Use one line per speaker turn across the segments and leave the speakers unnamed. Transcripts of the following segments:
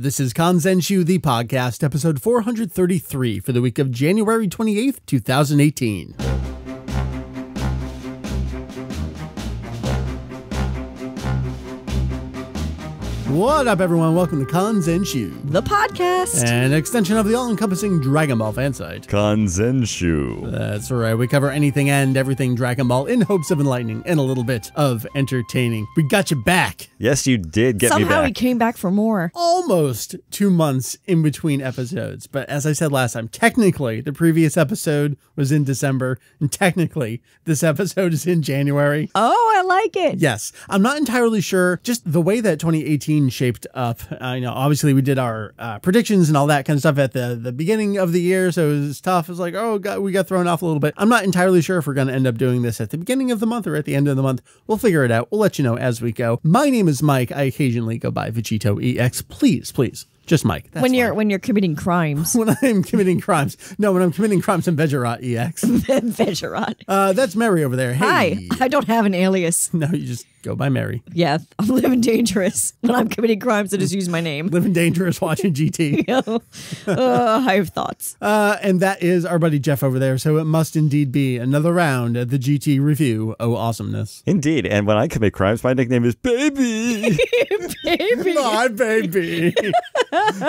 This is Kanzenshuu, the podcast, episode 433 for the week of January 28th, 2018. What up, everyone? Welcome to Kanzenshuu,
the podcast,
an extension of the all-encompassing Dragon Ball fan site.
Kanzenshuu.
That's right. We cover anything and everything Dragon Ball in hopes of enlightening and a little bit of entertaining. We got you back.
Yes, you did get me back.
Somehow he came back for more.
Almost 2 months in between episodes. But as I said last time, technically, the previous episode was in December, and technically, this episode is in January.
Oh, I like it.
Yes. I'm not entirely sure. Just the way that 2018 shaped up. Obviously we did our predictions and all that kind of stuff at the beginning of the year, so it was tough. It was like, oh God, we got thrown off a little bit. I'm not entirely sure if we're going to end up doing this at the beginning of the month or at the end of the month. We'll figure it out. We'll let you know as we go. My name is Mike. I occasionally go by Vegito EX. Please. Just Mike. That's
when you're committing crimes.
When I'm committing crimes. No, when I'm committing crimes, I'm Vegerat EX.
Vegerat.
That's Meri over there. Hey.
Hi. I don't have an alias.
No, you just go by Meri.
Yeah, I'm living dangerous. When I'm committing crimes, I just use my name.
Living dangerous, watching GT.
I have thoughts.
And that is our buddy Jeff over there. So it must indeed be another round at the GT review. Oh, awesomeness.
Indeed. And when I commit crimes, my nickname is Baby.
Baby.
My baby.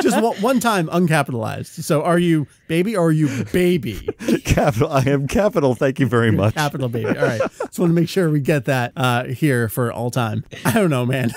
Just one time uncapitalized. So are you baby or are you baby?
Capital. I am capital. Thank you very much.
Capital baby. All right. Just want to make sure we get that here for all time. I don't know, man.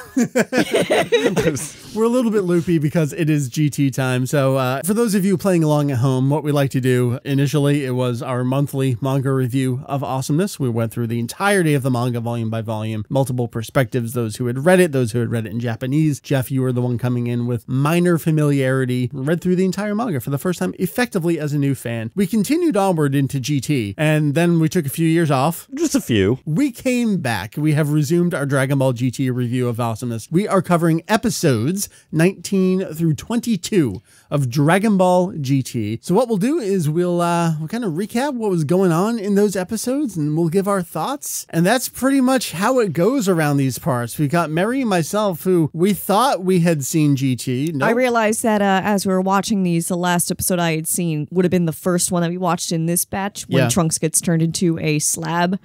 We're a little bit loopy because it is GT time. So for those of you playing along at home, what we like to do initially, it was our monthly manga review of Awesomeness. We went through the entirety of the manga volume by volume, multiple perspectives, those who had read it, those who had read it in Japanese. Jeff, you were the one coming in with minor familiarity, read through the entire manga for the first time effectively as a new fan. We continued onward into GT, and then we took a few years off.
Just a few.
We came back. We have resumed our Dragon Ball GT review of Awesomeness. We are covering episodes 19 through 22 of Dragon Ball GT. So what we'll do is we'll kind of recap what was going on in those episodes, and we'll give our thoughts. And that's pretty much how it goes around these parts. We got Meri and myself, who we thought we had seen GT. Nope.
I realized that as we were watching these, the last episode I had seen would have been the first one that we watched in this batch when Trunks gets turned into a slab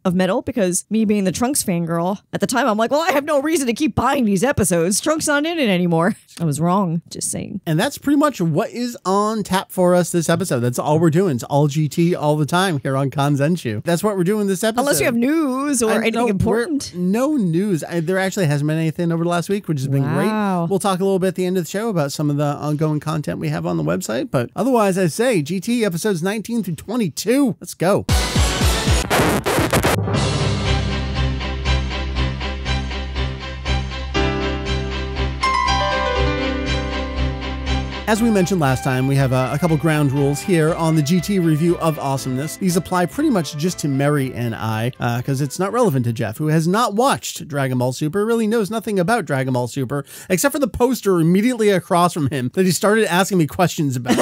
of metal, because me being the Trunks fangirl, at the time I'm like, well, I have no reason to keep buying these episodes. Trunks not in it anymore. I was wrong, just saying.
And that's pretty much what is on tap for us this episode. That's all we're doing. It's all GT all the time here on Kanzenshuu. That's what we're doing this episode.
Unless you have news or anything important.
No news. There actually hasn't been anything over the last week, which has been great. We'll talk a little bit at the end of the show about some of the ongoing content we have on the website. But otherwise, I say GT episodes 19 through 22. Let's go. As we mentioned last time, we have a couple ground rules here on the GT review of Awesomeness. These apply pretty much just to Meri and I, because it's not relevant to Jeff, who has not watched Dragon Ball Super, really knows nothing about Dragon Ball Super, except for the poster immediately across from him that he started asking me questions about.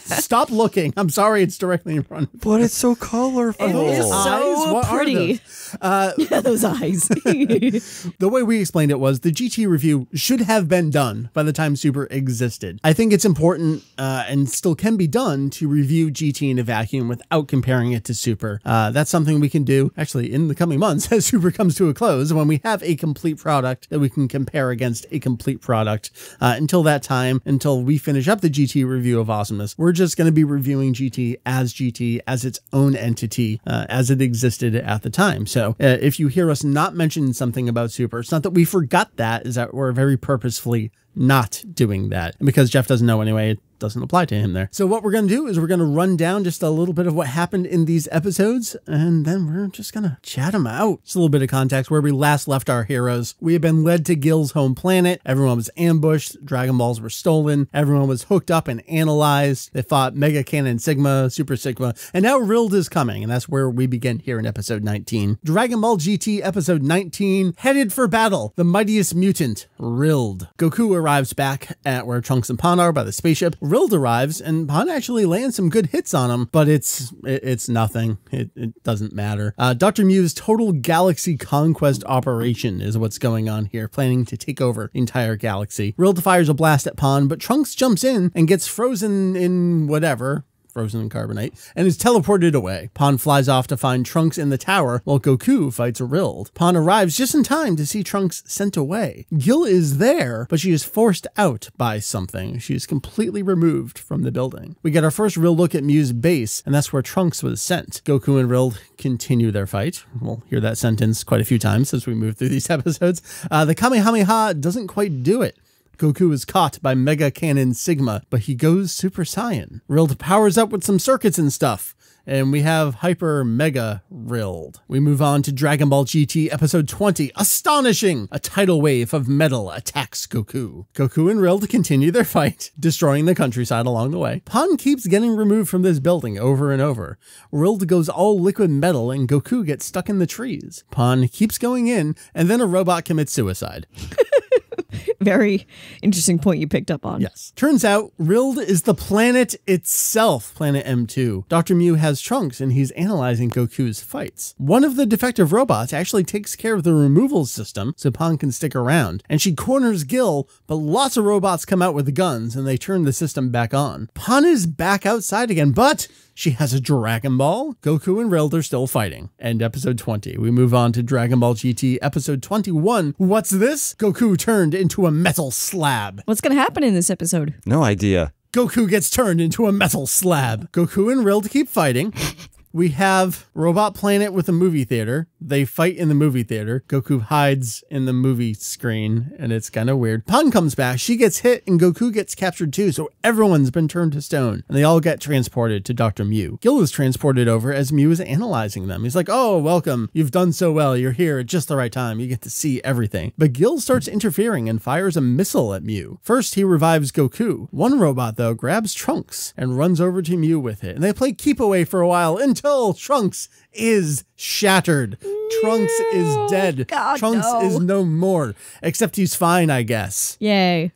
Stop looking. I'm sorry, it's directly in front of me.
But it's so colorful.
It is so pretty. Those eyes.
The way we explained it was the GT review should have been done by the time Super existed. I think it's important and still can be done to review GT in a vacuum without comparing it to Super. That's something we can do actually in the coming months as Super comes to a close, when we have a complete product that we can compare against a complete product. Until that time, until we finish up the GT review of Awesomeness, we're just going to be reviewing GT as its own entity, as it existed at the time. So if you hear us not mention something about Super, it's not that we forgot that, is that we're very purposefully not doing that. And because Jeff doesn't know anyway, it doesn't apply to him there. So what we're going to do is we're going to run down just a little bit of what happened in these episodes, and then we're just going to chat them out. Just a little bit of context where we last left our heroes. We had been led to Gil's home planet. Everyone was ambushed. Dragon Balls were stolen. Everyone was hooked up and analyzed. They fought Mega Cannon Sigma, Super Sigma, and now Rild is coming, and that's where we begin here in episode 19. Dragon Ball GT episode 19, headed for battle, the mightiest mutant, Rild. Goku arrives back at where Trunks and Pan are by the spaceship. Rild arrives, and Pan actually lands some good hits on him, but it's nothing. It doesn't matter. Dr. Mew's total galaxy conquest operation is what's going on here, planning to take over the entire galaxy. Rild fires a blast at Pan, but Trunks jumps in and gets frozen in whatever. Frozen in carbonite, and is teleported away. Pan flies off to find Trunks in the tower while Goku fights Rild. Pan arrives just in time to see Trunks sent away. Gil is there, but she is forced out by something. She is completely removed from the building. We get our first real look at Mew's base, and that's where Trunks was sent. Goku and Rild continue their fight. We'll hear that sentence quite a few times as we move through these episodes. The Kamehameha doesn't quite do it. Goku is caught by Mega Cannon Sigma, but he goes Super Saiyan. Rild powers up with some circuits and stuff, and we have Hyper Mega Rild. We move on to Dragon Ball GT Episode 20. Astonishing! A tidal wave of metal attacks Goku. Goku and Rild continue their fight, destroying the countryside along the way. Pan keeps getting removed from this building over and over. Rild goes all liquid metal, and Goku gets stuck in the trees. Pan keeps going in, and then a robot commits suicide.
Very interesting point you picked up on.
Yes. Turns out, Rild is the planet itself, Planet M2. Dr. Mew has Trunks, and he's analyzing Goku's fights. One of the defective robots actually takes care of the removal system, so Pan can stick around. And she corners Gil, but lots of robots come out with guns, and they turn the system back on. Pan is back outside again, but she has a Dragon Ball. Goku and Rild are still fighting. End episode 20. We move on to Dragon Ball GT episode 21. What's this? Goku turned into a metal slab.
What's going to happen in this episode?
No idea.
Goku gets turned into a metal slab. Goku and Rild keep fighting. We have Robot Planet with a movie theater. They fight in the movie theater. Goku hides in the movie screen, and it's kind of weird. Pan comes back. She gets hit, and Goku gets captured too, so everyone's been turned to stone, and they all get transported to Dr. Mew. Gil is transported over as Mew is analyzing them. He's like, oh, welcome. You've done so well. You're here at just the right time. You get to see everything. But Gil starts interfering and fires a missile at Mew. First, he revives Goku. One robot, though, grabs Trunks and runs over to Mew with it, and they play keep away for a while until Trunks is shattered. Trunks is dead.
God,
Trunks is no more, except he's fine, I guess.
Yay.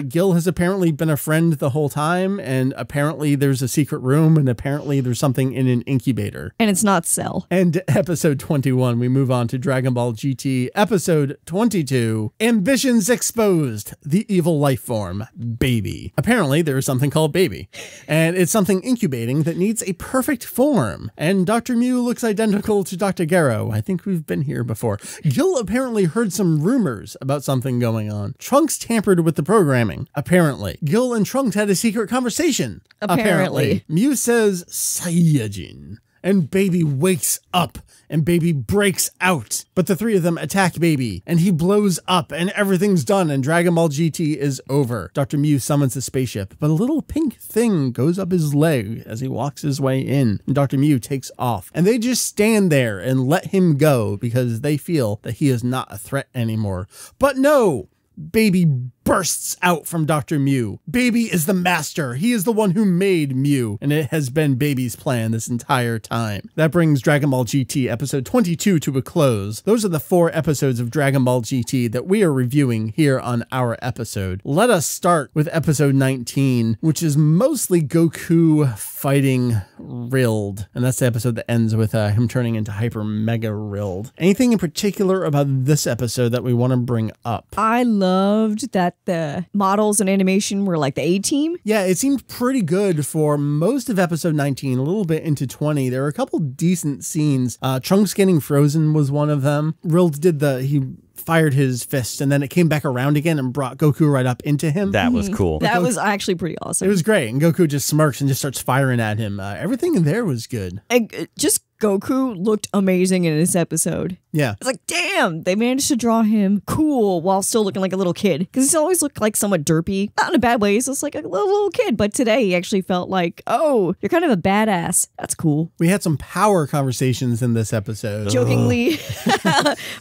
Gil has apparently been a friend the whole time, and apparently there's a secret room, and apparently there's something in an incubator.
And it's not Cell.
And episode 21, we move on to Dragon Ball GT episode 22, Ambitions Exposed, the evil life form, Baby. Apparently there is something called Baby, and it's something incubating that needs a perfect form. And Dr. Mew looks identical to Dr. Gero. I think we've been here before. Gil apparently heard some rumors about something going on. Trunks tampered with the programming. Apparently. Gil and Trunks had a secret conversation. Apparently. Mew says Saiyajin, and Baby wakes up, and Baby breaks out. But the three of them attack Baby, and he blows up, and everything's done, and Dragon Ball GT is over. Dr. Mew summons the spaceship, but a little pink thing goes up his leg as he walks his way in, and Dr. Mew takes off. And they just stand there and let him go because they feel that he is not a threat anymore. But no! Baby bursts out from Dr. Mew. Baby is the master. He is the one who made Mew, and it has been Baby's plan this entire time. That brings Dragon Ball GT episode 22 to a close. Those are the 4 episodes of Dragon Ball GT that we are reviewing here on our episode. Let us start with episode 19, which is mostly Goku fighting Rild, and that's the episode that ends with him turning into Hyper Mega Rild. Anything in particular about this episode that we want to bring up?
I loved that the models and animation were like the A-team.
Yeah, it seemed pretty good for most of episode 19, a little bit into 20. There were a couple decent scenes. Trunks getting frozen was one of them. Rild did he fired his fist, and then it came back around again and brought Goku right up into him.
That was cool.
That was actually pretty awesome.
It was great, and Goku just smirks and just starts firing at him. Everything in there was good.
And just Goku looked amazing in this episode.
Yeah.
It's like, damn, they managed to draw him cool while still looking like a little kid. Because he's always looked like somewhat derpy. Not in a bad way, he's just like a little kid. But today he actually felt like, oh, you're kind of a badass. That's cool.
We had some power conversations in this episode.
Jokingly.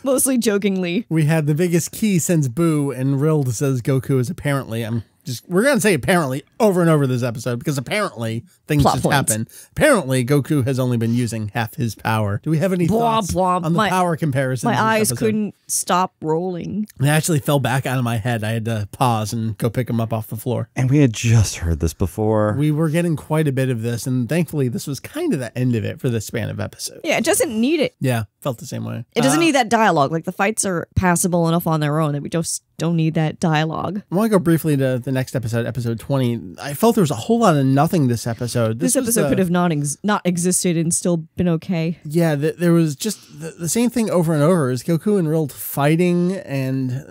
Mostly jokingly.
We had the biggest key since Boo, and Rild says Goku is apparently, I'm we're going to say apparently over and over this episode because apparently things
Plot
just
points.
happen. Apparently Goku has only been using half his power. Do we have any thoughts on the power comparison?
My eyes couldn't stop rolling.
It actually fell back out of my head. I had to pause and go pick him up off the floor.
And we had just heard this before.
We were getting quite a bit of this, and thankfully this was kind of the end of it for this span of episodes.
Yeah, it doesn't need it.
Yeah, felt the same way.
It doesn't need that dialogue. Like, the fights are passable enough on their own that we just don't need that dialogue.
I want to go briefly to the next episode, episode 20. I felt there was a whole lot of nothing this episode.
This episode could have not existed and still been okay.
Yeah, there was just the same thing over and over. Is Goku and Rild fighting, and,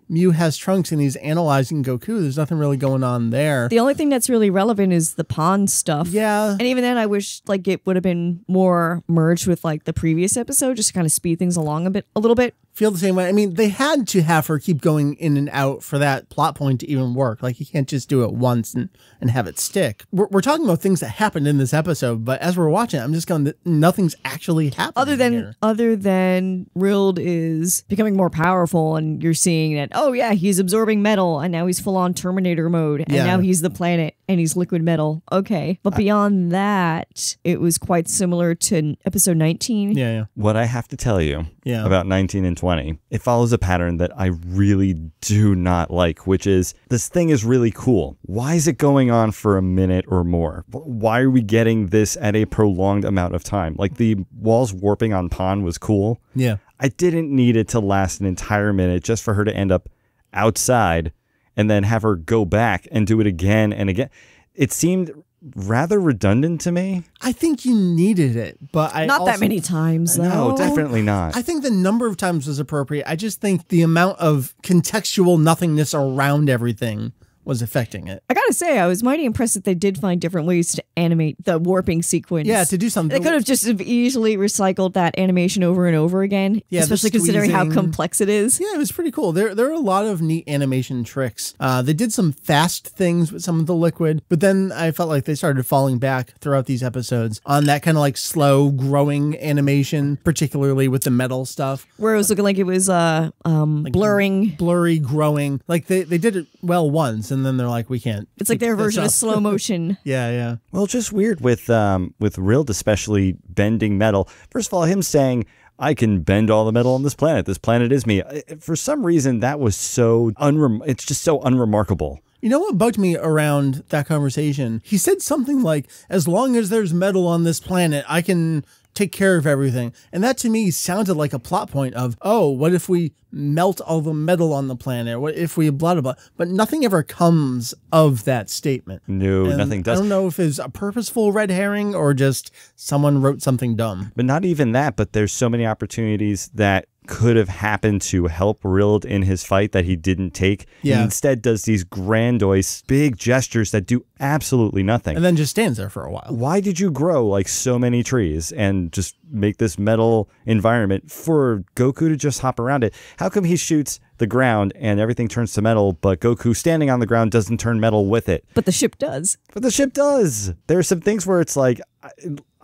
Mew has Trunks and he's analyzing Goku. There's nothing really going on there.
The only thing that's really relevant is the pawn stuff.
Yeah.
And even then, I wish it would have been more merged with the previous episode, just to kind of speed things along a little bit.
Feel the same way. I mean, they had to have her keep going in and out for that plot point to even work. You can't just do it once and have it stick. We're talking about things that happened in this episode, but as we're watching it, I'm just going, nothing's actually happening
Other than Rild is becoming more powerful, and you're seeing that, oh yeah, he's absorbing metal, and now he's full on Terminator mode, and now he's the planet, and he's liquid metal. Okay. But beyond that, it was quite similar to episode 19.
Yeah.
What I have to tell you about 19 and 20, it follows a pattern that I really do not like, which is this thing is really cool. Why is it going on for a minute or more? Why are we getting this at a prolonged amount of time? The walls warping on Pan was cool.
Yeah.
I didn't need it to last an entire minute just for her to end up outside and then have her go back and do it again and again. It seemed rather redundant to me.
I think you needed it, but
not that many times, though.
No, definitely not.
I think the number of times was appropriate. I just think the amount of contextual nothingness around everything was affecting it.
I gotta say, I was mighty impressed that they did find different ways to animate the warping sequence.
Yeah, to do something.
They could have just easily recycled that animation over and over again, especially considering how complex it is.
Yeah, it was pretty cool. There are a lot of neat animation tricks. They did some fast things with some of the liquid, but then I felt like they started falling back throughout these episodes on that kind of slow growing animation, particularly with the metal stuff.
Where it was looking like it was
blurry growing. They did it well once, and then they're like, we can't.
It's like their version of slow motion.
Yeah.
Well, just weird with Rild especially bending metal. First of all, him saying, I can bend all the metal on this planet. This planet is me. For some reason, that was it's just so unremarkable.
You know what bugged me around that conversation? He said something like, as long as there's metal on this planet, I can take care of everything. And that to me sounded like a plot point of, oh, what if we melt all the metal on the planet? What if we blah, blah, blah? But nothing ever comes of that statement.
No, nothing does.
I don't know if it's a purposeful red herring or just someone wrote something dumb.
But not even that, but there's so many opportunities that could have happened to help Rild in his fight that he didn't take.
Yeah.
He instead does these grandiose, big gestures that do absolutely nothing.
And then just stands there for a while.
Why did you grow so many trees and just make this metal environment for Goku to just hop around it? How come he shoots the ground and everything turns to metal, but Goku standing on the ground doesn't turn metal with it?
But the ship does.
But the ship does. There are some things where it's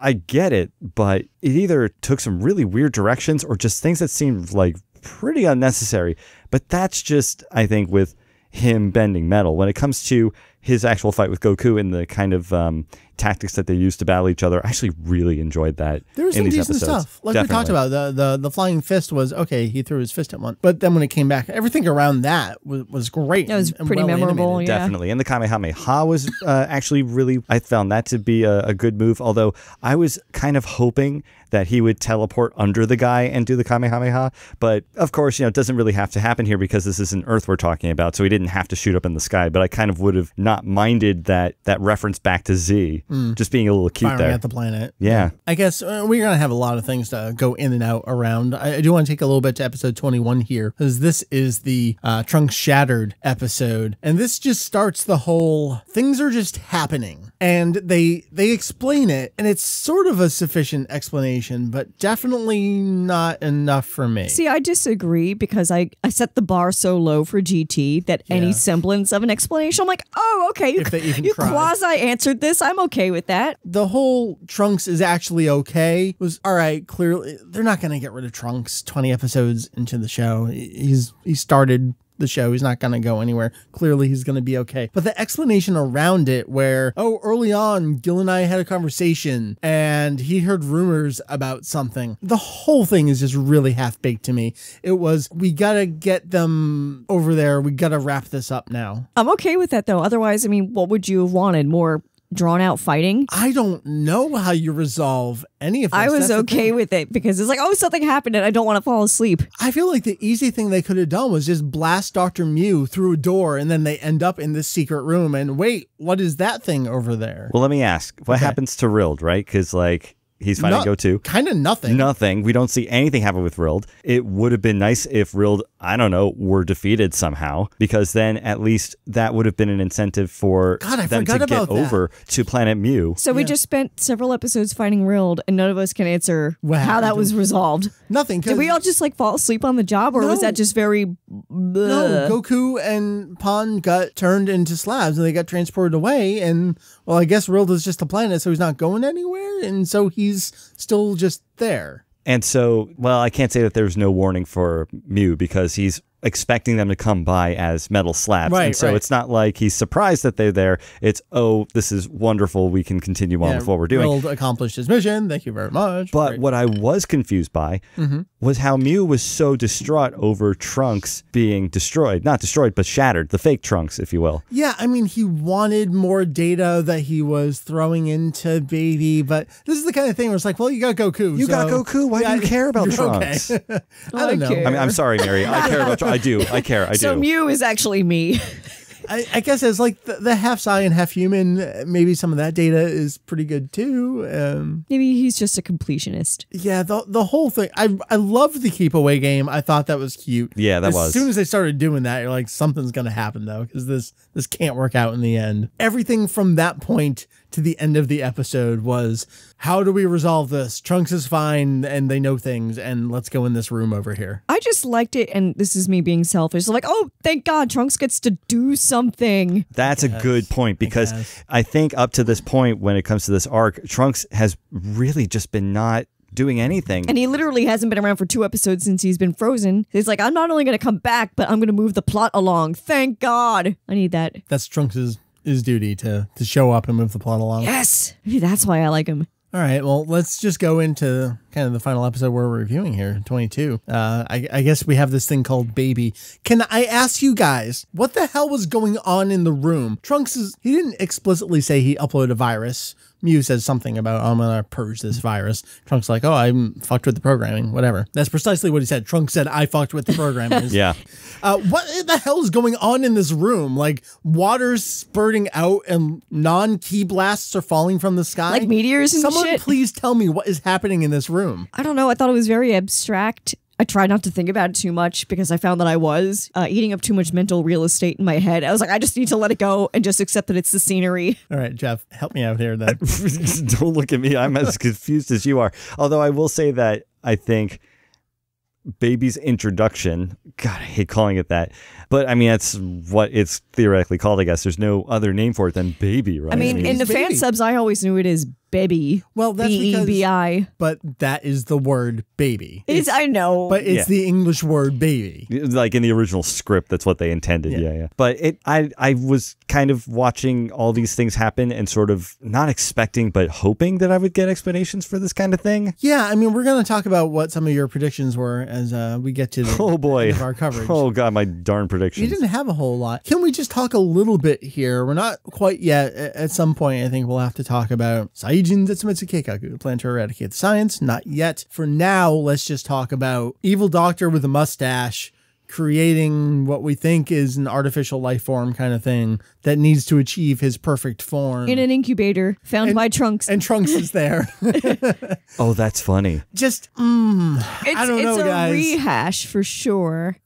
I get it, but it either took some really weird directions or just things that seemed pretty unnecessary. But that's just, I think, with him bending metal. When it comes to his actual fight with Goku and the kind of tactics that they used to battle each other, I actually really enjoyed that.
There was some decent stuff. We talked about, the flying fist was, okay, he threw his fist at one. But then when it came back, everything around that was great.
It was pretty memorable, yeah.
Definitely. And the Kamehameha was actually really, I found that to be a good move. Although I was kind of hoping that he would teleport under the guy and do the Kamehameha. But of course, it doesn't really have to happen here because this isn't Earth we're talking about. So he didn't have to shoot up in the sky. But I kind of would have not minded that reference back to Z. Just being a little cute
firing
there.
at the planet.
Yeah.
I guess we're going to have a lot of things to go in and out around. I do want to take a little bit to episode 21 here, because this is the Trunks Shattered episode. And this just starts the whole, things are just happening. And they explain it, and it's sort of a sufficient explanation, but definitely not enough for me.
See, I disagree, because I set the bar so low for GT that any semblance of an explanation, I'm like, oh, okay, you quasi-answered this. I'm okay with that.
The whole Trunks is actually okay was, all right, clearly, they're not going to get rid of Trunks 20 episodes into the show. He started the show. He's not going to go anywhere. Clearly, he's going to be okay. But the explanation around it where, oh, early on, Gil and I had a conversation and he heard rumors about something. The whole thing is just really half-baked to me. It was, we got to get them over there. We got to wrap this up now.
I'm okay with that, though. Otherwise, I mean, what would you have wanted? More drawn out fighting?
I don't know how you resolve any of this.
I was okay with it because it's like, oh, something happened and I don't want to fall asleep.
I feel like the easy thing they could have done was just blast Dr. Mew through a door and then they end up in this secret room and wait, what is that thing over there?
Well, let me ask, what happens to Rild, right? Because like, he's finding Go-To.
Kind of nothing.
Nothing. We don't see anything happen with Rild. It would have been nice if Rild, I don't know, were defeated somehow, because then at least that would have been an incentive for them to get over to Planet Mew.
So we just spent several episodes fighting Rild, and none of us can answer how that was resolved.
Nothing.
Did we all just like fall asleep on the job, or was that just very...
No, Goku and Pan got turned into slabs, and they got transported away, and, well, I guess Rild is just a planet, so he's not going anywhere, and so he's still just there.
And so, well, I can't say that there's no warning for Mew because he's expecting them to come by as metal slabs.
Right,
and so it's not like he's surprised that they're there. It's, oh, this is wonderful. We can continue on with what we're doing.
Rild accomplished his mission. Thank you very much.
But what I was confused by was how Mew was so distraught over Trunks being destroyed. Not destroyed, but shattered. The fake Trunks, if you will.
Yeah, I mean, he wanted more data that he was throwing into Baby, but this is the kind of thing where it's like, well, you got Goku.
You got Goku. Why do you care about Trunks?
Okay. I don't know.
I mean, I'm sorry, Meri. I care about Trunks. I do. I care. I do.
So Mew is actually me.
I guess as like the half Psy and half human, maybe some of that data is pretty good too.
Maybe he's just a completionist.
Yeah, the whole thing. I loved the keep away game. I thought that was cute.
Yeah, that was.
As soon as they started doing that, you're like, something's gonna happen though, because this can't work out in the end. Everything from that point to the end of the episode was, how do we resolve this? Trunks is fine and they know things, and let's go in this room over here.
I just liked it, and this is me being selfish. Like, oh, thank God Trunks gets to do something.
That's a good point, because I think up to this point, when it comes to this arc, Trunks has really just been not doing anything. And
he literally hasn't been around for 2 episodes since he's been frozen. He's like, I'm not only going to come back, but I'm going to move the plot along. Thank God. I need that.
That's Trunks' duty to show up and move the plot along.
Yes. Maybe that's why I like him.
All right, well, let's just go into kind of the final episode we're reviewing here, 22. I guess we have this thing called Baby. Can I ask you guys, what the hell was going on in the room? He didn't explicitly say he uploaded a virus. Mew says something about, I'm going to purge this virus. Trunks like, oh, I fucked with the programming, whatever. That's precisely what he said. Trunks said, I fucked with the programming.
Yeah.
What the hell is going on in this room? Like, water's spurting out and non-key blasts are falling from the sky?
Like meteors and
Someone
shit?
please tell me what is happening in this room.
I don't know. I thought it was very abstract. I tried not to think about it too much because I found that I was eating up too much mental real estate in my head. I was like, I just need to let it go and just accept that it's the scenery.
All right, Jeff, help me out here then.
Don't look at me. I'm as confused as you are. Although I will say that I think Baby's introduction, God, I hate calling it that, but I mean, that's what it's theoretically called, I guess. There's no other name for it than Baby, right?
I mean in the fan subs, I always knew it as Baby.
Well, that's
B-E-B-I.
But that is the word baby.
I know.
But it's the English word baby.
Like in the original script, that's what they intended. Yeah. But I was kind of watching all these things happen and sort of not expecting, but hoping that I would get explanations for this kind of thing.
Yeah, I mean, we're going to talk about what some of your predictions were as we get to the end of our coverage.
Oh, God, my darn predictions.
You didn't have a whole lot. Can we just talk a little bit here? We're not quite yet. At some point, I think we'll have to talk about Saijin Zetsumetsu Keikaku, plan to eradicate the science. Not yet. For now, let's just talk about Evil Doctor with a mustache creating what we think is an artificial life form kind of thing that needs to achieve his perfect form.
In an incubator found by Trunks.
And Trunks is there.
Oh, that's funny.
Just, I don't know, guys.
It's a rehash for sure.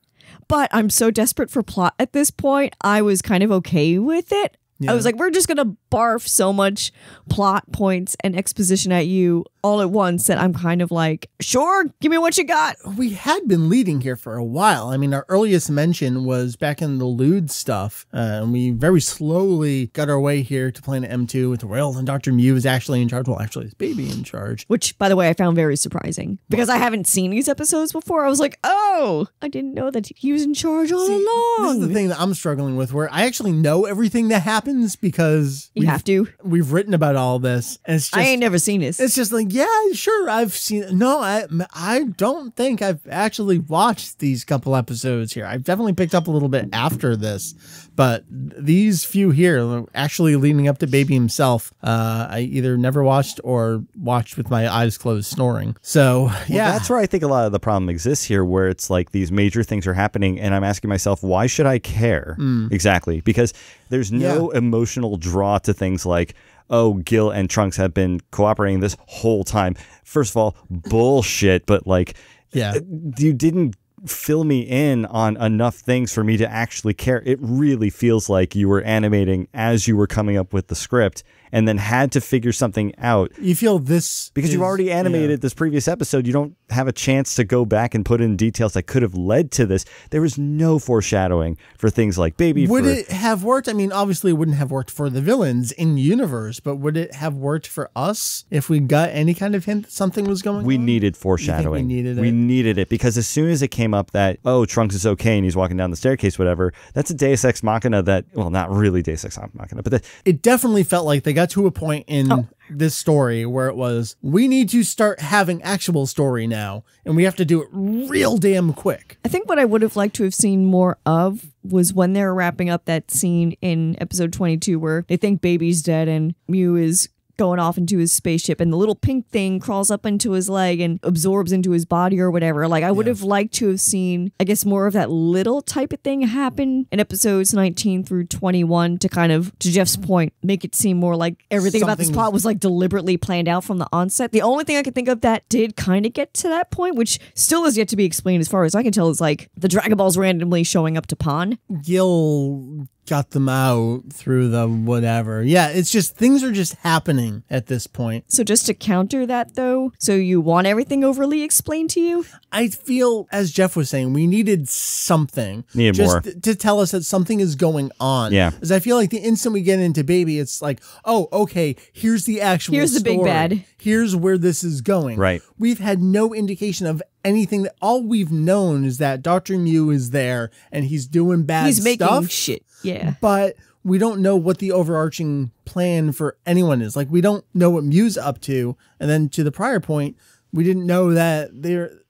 But I'm so desperate for plot at this point, I was kind of okay with it. I was like, we're just going to barf so much plot points and exposition at you all at once that I'm kind of like, sure, give me what you got.
We had been leading here for a while. I mean, our earliest mention was back in the lewd stuff. And we very slowly got our way here to Planet M2 with Will, and Dr. Mew is actually in charge. Well, actually, it's Baby in charge.
Which, by the way, I found very surprising because I haven't seen these episodes before. I was like, oh, I didn't know that he was in charge all along.
This is the thing that I'm struggling with, where I actually know everything that happens because
you have to.
We've written about all this. And it's just,
I ain't never seen this.
It's just like, yeah, sure, I've seen it. No, I don't think I've actually watched these couple episodes here. I've definitely picked up a little bit after this, but these few here, actually leading up to Baby himself, I either never watched or watched with my eyes closed snoring. So, yeah.
That's where I think a lot of the problem exists here, where it's like these major things are happening and I'm asking myself, why should I care? Exactly. Because there's no emotional draw to things like, oh, Gil and Trunks have been cooperating this whole time. First of all, bullshit, but like, you didn't fill me in on enough things for me to actually care. It really feels like you were animating as you were coming up with the script and then had to figure something out.
You feel this
because you've already animated this previous episode. You don't have a chance to go back and put in details that could have led to this. There was no foreshadowing for things like Baby.
Would it have worked? I mean, obviously it wouldn't have worked for the villains in universe, but would it have worked for us if we got any kind of hint that something was going on?
We needed foreshadowing.
We
needed it because as soon as it came up that, oh, Trunks is okay and he's walking down the staircase, whatever, that's a Deus Ex Machina that, well, not really Deus Ex Machina, but
it definitely felt like they got to a point in this story where it was, we need to start having actual story now, and we have to do it real damn quick.
I think what I would have liked to have seen more of was when they're wrapping up that scene in episode 22 where they think Baby's dead and Mew is going off into his spaceship and the little pink thing crawls up into his leg and absorbs into his body or whatever. Like, I would have liked to have seen, I guess, more of that little type of thing happen in episodes 19 through 21 to kind of, to Jeff's point, make it seem more like everything about this plot was like deliberately planned out from the onset. The only thing I could think of that did kind of get to that point, which still is yet to be explained as far as I can tell, is like the Dragon Balls randomly showing up to Pon.
Gil got them out through the whatever. Yeah, it's just, things are just happening at this point.
So just to counter that though, so you want everything overly explained to you?
I feel, as Jeff was saying, we needed something.
Needed more.
To tell us that something is going on.
Yeah.
Because I feel like the instant we get into Baby, it's like, oh, okay, here's the actual
Here's the big bad.
Here's where this is going.
Right.
We've had no indication of anything. That all we've known is that Dr. Mew is there and he's doing bad stuff.
He's making shit. Yeah.
But we don't know what the overarching plan for anyone is. Like, we don't know what Mew's up to. And then to the prior point, we didn't know that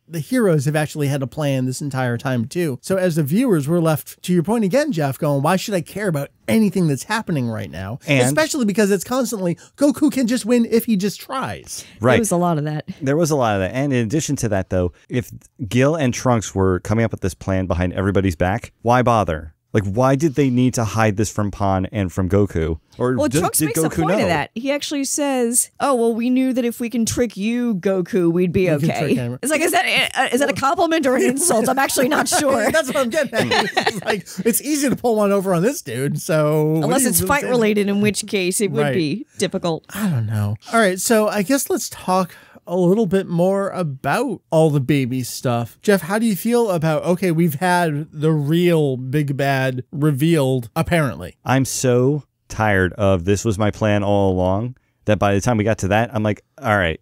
the heroes have actually had a plan this entire time too. So as the viewers, we're left, to your point again, Jeff, going, why should I care about anything that's happening right now? And especially because it's constantly, Goku can just win if he just tries.
Right.
There was a lot of that.
There was a lot of that. And in addition to that, though, if Gil and Trunks were coming up with this plan behind everybody's back, why bother? Like, why did they need to hide this from Pon and from Goku? Or
well, Trunks makes a point of that. He actually says, oh, well, we knew that if we can trick you, Goku, we'd be okay. It's like, is that a compliment or an insult? I'm actually not sure.
That's what I'm getting at. It's like, it's easy to pull one over on this dude, so...
Unless it's fight related, in which case it would be difficult.
I don't know. All right, so I guess let's talk a little bit more about all the Baby stuff. Jeff, how do you feel about, okay, we've had the real big bad revealed, apparently.
I'm so tired of this was my plan all along that by the time we got to that, I'm like, all right,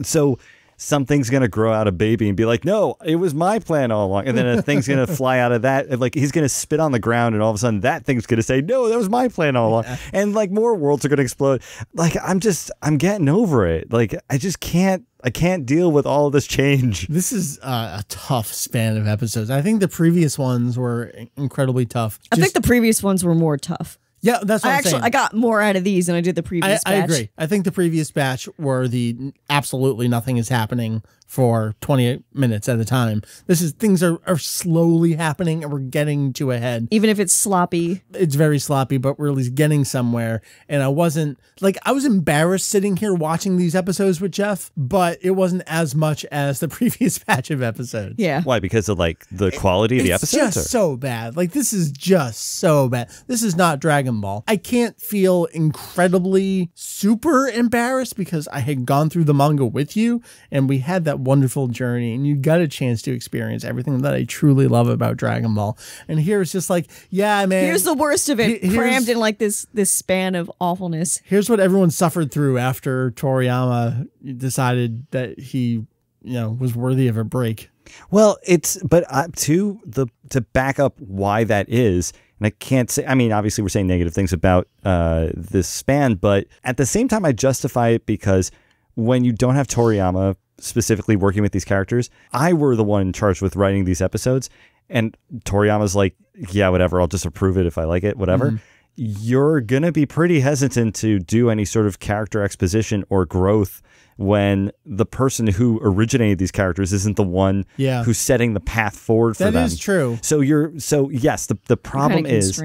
so something's going to grow out of Baby and be like, no, it was my plan all along. And then a thing's going to fly out of that. Like, he's going to spit on the ground and all of a sudden that thing's going to say, no, that was my plan all along. Yeah. And like more worlds are going to explode. Like, I'm getting over it. Like, I can't deal with all of this change.
This is a tough span of episodes. I think the previous ones were incredibly tough.
I think the previous ones were more tough.
Yeah, that's what I'm saying.
I got more out of these than I did the previous batch.
I agree. I think the previous batch were the absolutely nothing is happening for 28 minutes at a time. Things are slowly happening and we're getting to a head.
Even if it's sloppy.
It's very sloppy, but we're at least getting somewhere. And I was embarrassed sitting here watching these episodes with Jeff, but it wasn't as much as the previous batch of episodes.
Yeah.
Why? Because of like the quality of the episodes?
It's just so bad. Like, this is just so bad. This is not Dragon Ball. I can't feel incredibly super embarrassed because I had gone through the manga with you and we had that wonderful journey and you got a chance to experience everything that I truly love about Dragon Ball. And here it's just like, yeah, man.
Here's the worst of it, crammed in like this span of awfulness.
Here's what everyone suffered through after Toriyama decided that he, was worthy of a break.
Well, to back up why that is, and I can't say, I mean, obviously we're saying negative things about this span, but at the same time I justify it because when you don't have Toriyama specifically working with these characters, I were the one charged with writing these episodes, and Toriyama's like, yeah, whatever, I'll just approve it if I like it, whatever. Mm-hmm. You're going to be pretty hesitant to do any sort of character exposition or growth when the person who originated these characters isn't the one who's setting the path forward for them.
That is true.
So yes, the problem is,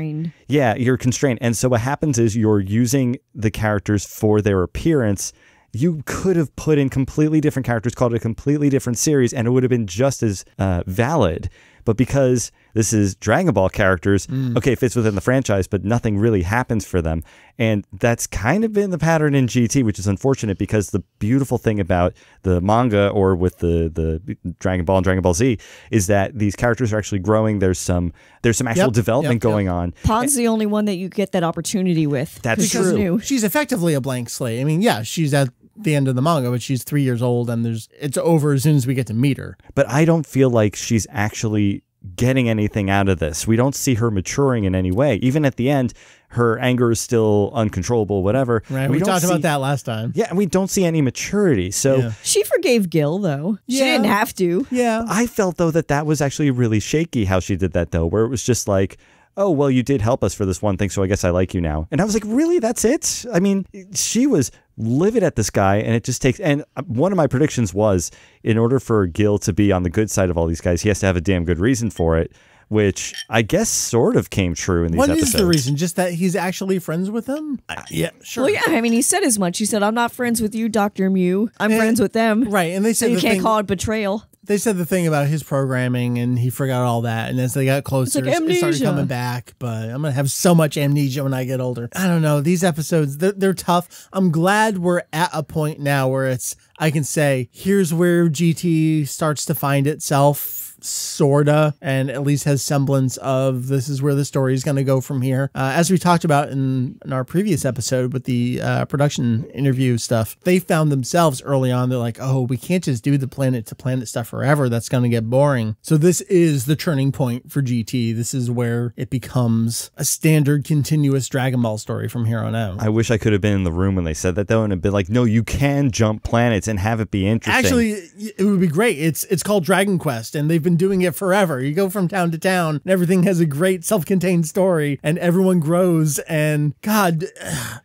you're constrained. And so what happens is you're using the characters for their appearance. You could have put in completely different characters, called it a completely different series, and it would have been just as valid. But because this is Dragon Ball characters, okay, it fits within the franchise, but nothing really happens for them. And that's kind of been the pattern in GT, which is unfortunate because the beautiful thing about the manga or with the Dragon Ball and Dragon Ball Z is that these characters are actually growing. There's some actual development going on.
Pod's the only one that you get that opportunity with.
That's true.
She's effectively a blank slate. I mean, yeah, she's at the end of the manga, but she's 3 years old and it's over as soon as we get to meet her.
But I don't feel like she's actually getting anything out of this. We don't see her maturing in any way. Even at the end, her anger is still uncontrollable, whatever.
Right. We talked about that last time.
Yeah, and we don't see any maturity. So
she forgave Gil, though. She didn't have to.
Yeah.
I felt, though, that was actually really shaky how she did that, though, where it was just like, oh, well, you did help us for this one thing, so I guess I like you now. And I was like, really? That's it? I mean, she was livid at this guy, and it just takes... And one of my predictions was, in order for Gil to be on the good side of all these guys, he has to have a damn good reason for it, which I guess sort of came true in these episodes.
What is the reason? Just that he's actually friends with them? Yeah, sure.
Well, yeah, I mean, he said as much. He said, I'm not friends with you, Dr. Mew. I'm friends with them.
Right, and they said
so you can't call it betrayal.
They said the thing about his programming and he forgot all that. And as they got closer, it started coming back. But I'm going to have so much amnesia when I get older. I don't know. These episodes, they're tough. I'm glad we're at a point now where I can say, here's where GT starts to find itself. Sorta, and at least has semblance of this is where the story is going to go from here. As we talked about in our previous episode with the production interview stuff, they found themselves early on. They're like, oh, we can't just do the planet to planet stuff forever. That's going to get boring. So this is the turning point for GT. This is where it becomes a standard continuous Dragon Ball story from here on out.
I wish I could have been in the room when they said that, though, and have been like, no, you can jump planets and have it be interesting.
Actually, it would be great. It's called Dragon Quest, and they've been doing it forever. You go from town to town and everything has a great self-contained story and everyone grows, and God,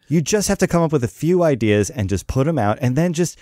you just have to come up with a few ideas and just put them out, and then just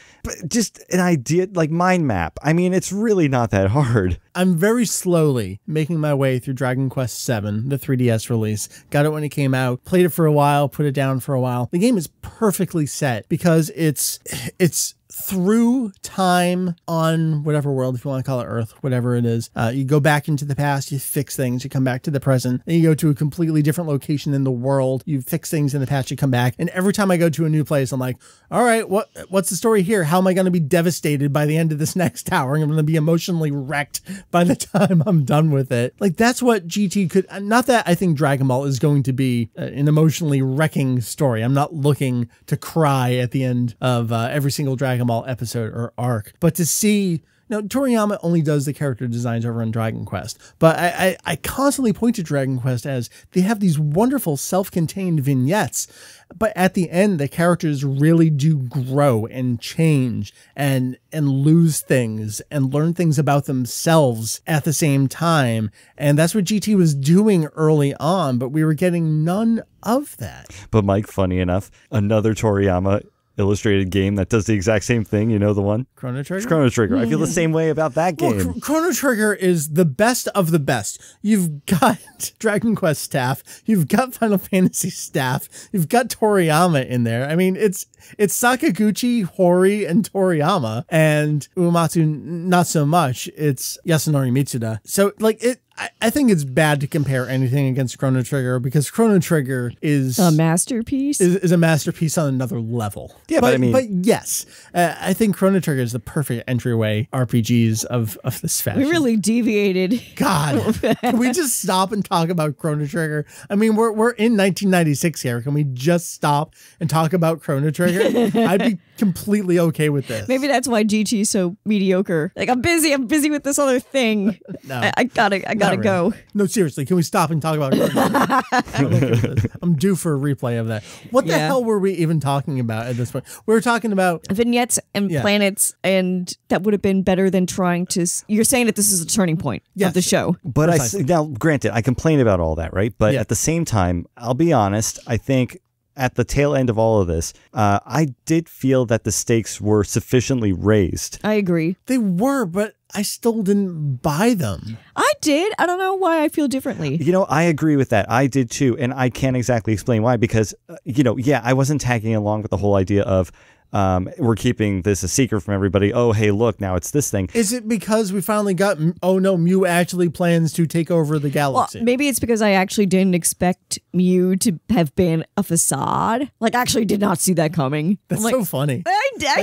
an idea like mind map. I mean, it's really not that hard.
I'm very slowly making my way through Dragon Quest VII, the 3DS release. Got it when it came out, played it for a while, put it down for a while. The game is perfectly set because it's through time on whatever world, if you want to call it Earth, whatever it is. You go back into the past, you fix things, you come back to the present, then you go to a completely different location in the world, you fix things in the past, you come back. And every time I go to a new place, I'm like, all right, what's the story here? How am I going to be devastated by the end of this next tower? I'm going to be emotionally wrecked by the time I'm done with it. Like, that's what GT could, not that I think Dragon Ball is going to be an emotionally wrecking story. I'm not looking to cry at the end of every single Dragon Ball episode or arc, but to see, now Toriyama only does the character designs over on Dragon Quest, but I constantly point to Dragon Quest as they have these wonderful self-contained vignettes, but at the end the characters really do grow and change and lose things and learn things about themselves at the same time, and that's what GT was doing early on, but we were getting none of that.
But Mike, funny enough, another Toriyama illustrated game that does the exact same thing. You know the one?
Chrono Trigger?
It's Chrono Trigger. I feel the same way about that game.
Well, Chrono Trigger is the best of the best. You've got Dragon Quest staff. You've got Final Fantasy staff. You've got Toriyama in there. I mean, it's Sakaguchi, Hori, and Toriyama. And Uematsu, not so much. It's Yasunori Mitsuda. So, like, I think it's bad to compare anything against Chrono Trigger because Chrono Trigger is
a masterpiece.
Is a masterpiece on another level.
Yeah, but I mean,
but yes, I think Chrono Trigger is the perfect entryway RPGs of this fashion.
We really deviated.
God, can we just stop and talk about Chrono Trigger? I mean, we're in 1996 here. Can we just stop and talk about Chrono Trigger? I'd be completely okay with this.
Maybe that's why GT is so mediocre. Like, I'm busy with this other thing.
No,
I gotta go.
No, seriously, can we stop and talk about Chrono Trigger? I'm due for a replay of that. What the hell were we even talking about at this point? We were talking about
vignettes and planets, and that would have been better than trying to. You're saying that this is a turning point of the show.
But now, granted, I complain about all that, right? But at the same time, I'll be honest, I think at the tail end of all of this, I did feel that the stakes were sufficiently raised.
I agree.
They were, but I still didn't buy them.
I did. I don't know why I feel differently.
You know, I agree with that. I did too. And I can't exactly explain why because, I wasn't tagging along with the whole idea of we're keeping this a secret from everybody. Oh, hey, look, now it's this thing.
Is it because we finally got, oh no, Mew actually plans to take over the galaxy?
Well, maybe it's because I actually didn't expect Mew to have been a facade. Like, I actually did not see that coming.
That's so funny.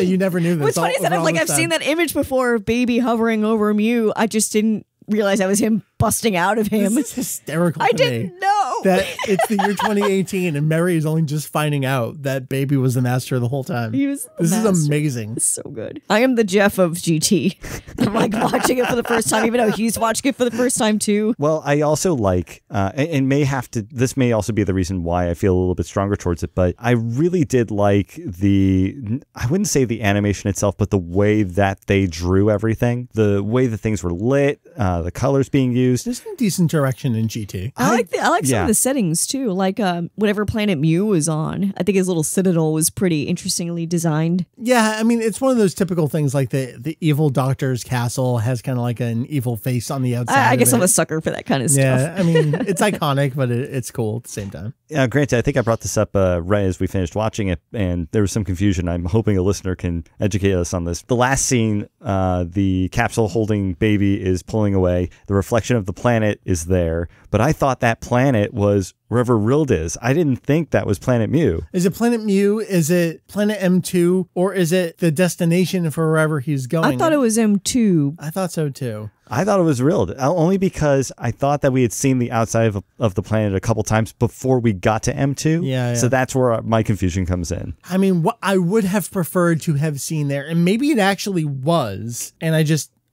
You never knew this.
What's funny is that I've seen that image before of Baby hovering over Mew. I just didn't realize that was him busting out of him.
This is hysterical.
I didn't know
that it's the year 2018 and Meri is only just finding out that Baby was the master the whole time.
This
is amazing.
It's so good. I am the Jeff of GT. I'm like watching it for the first time, even though he's watching it for the first time too.
Well, I also like, and this may also be the reason why I feel a little bit stronger towards it, but I really did like I wouldn't say the animation itself, but the way that they drew everything, the way that things were lit, the colors being used.
There's some decent direction in GT.
I like some of the settings too, like whatever planet Mew was on. I think his little citadel was pretty interestingly designed.
Yeah, I mean, it's one of those typical things like the evil doctor's castle has kind of like an evil face on the outside.
I guess I'm a sucker for that kind of stuff.
Yeah, I mean, it's iconic, but it's cool at the same time.
Granted, I think I brought this up right as we finished watching it, and there was some confusion. I'm hoping a listener can educate us on this. The last scene, the capsule holding Baby is pulling away. The reflection of the planet is there, but I thought that planet was wherever Rild is. I didn't think that was Planet Mew.
Is it Planet Mew? Is it Planet M2? Or is it the destination for wherever he's going?
I thought it was M2.
I thought so too.
I thought it was Rild, only because I thought that we had seen the outside of the planet a couple times before we got to M2.
Yeah.
So that's where my confusion comes in.
I mean, what I would have preferred to have seen there, and maybe it actually was, and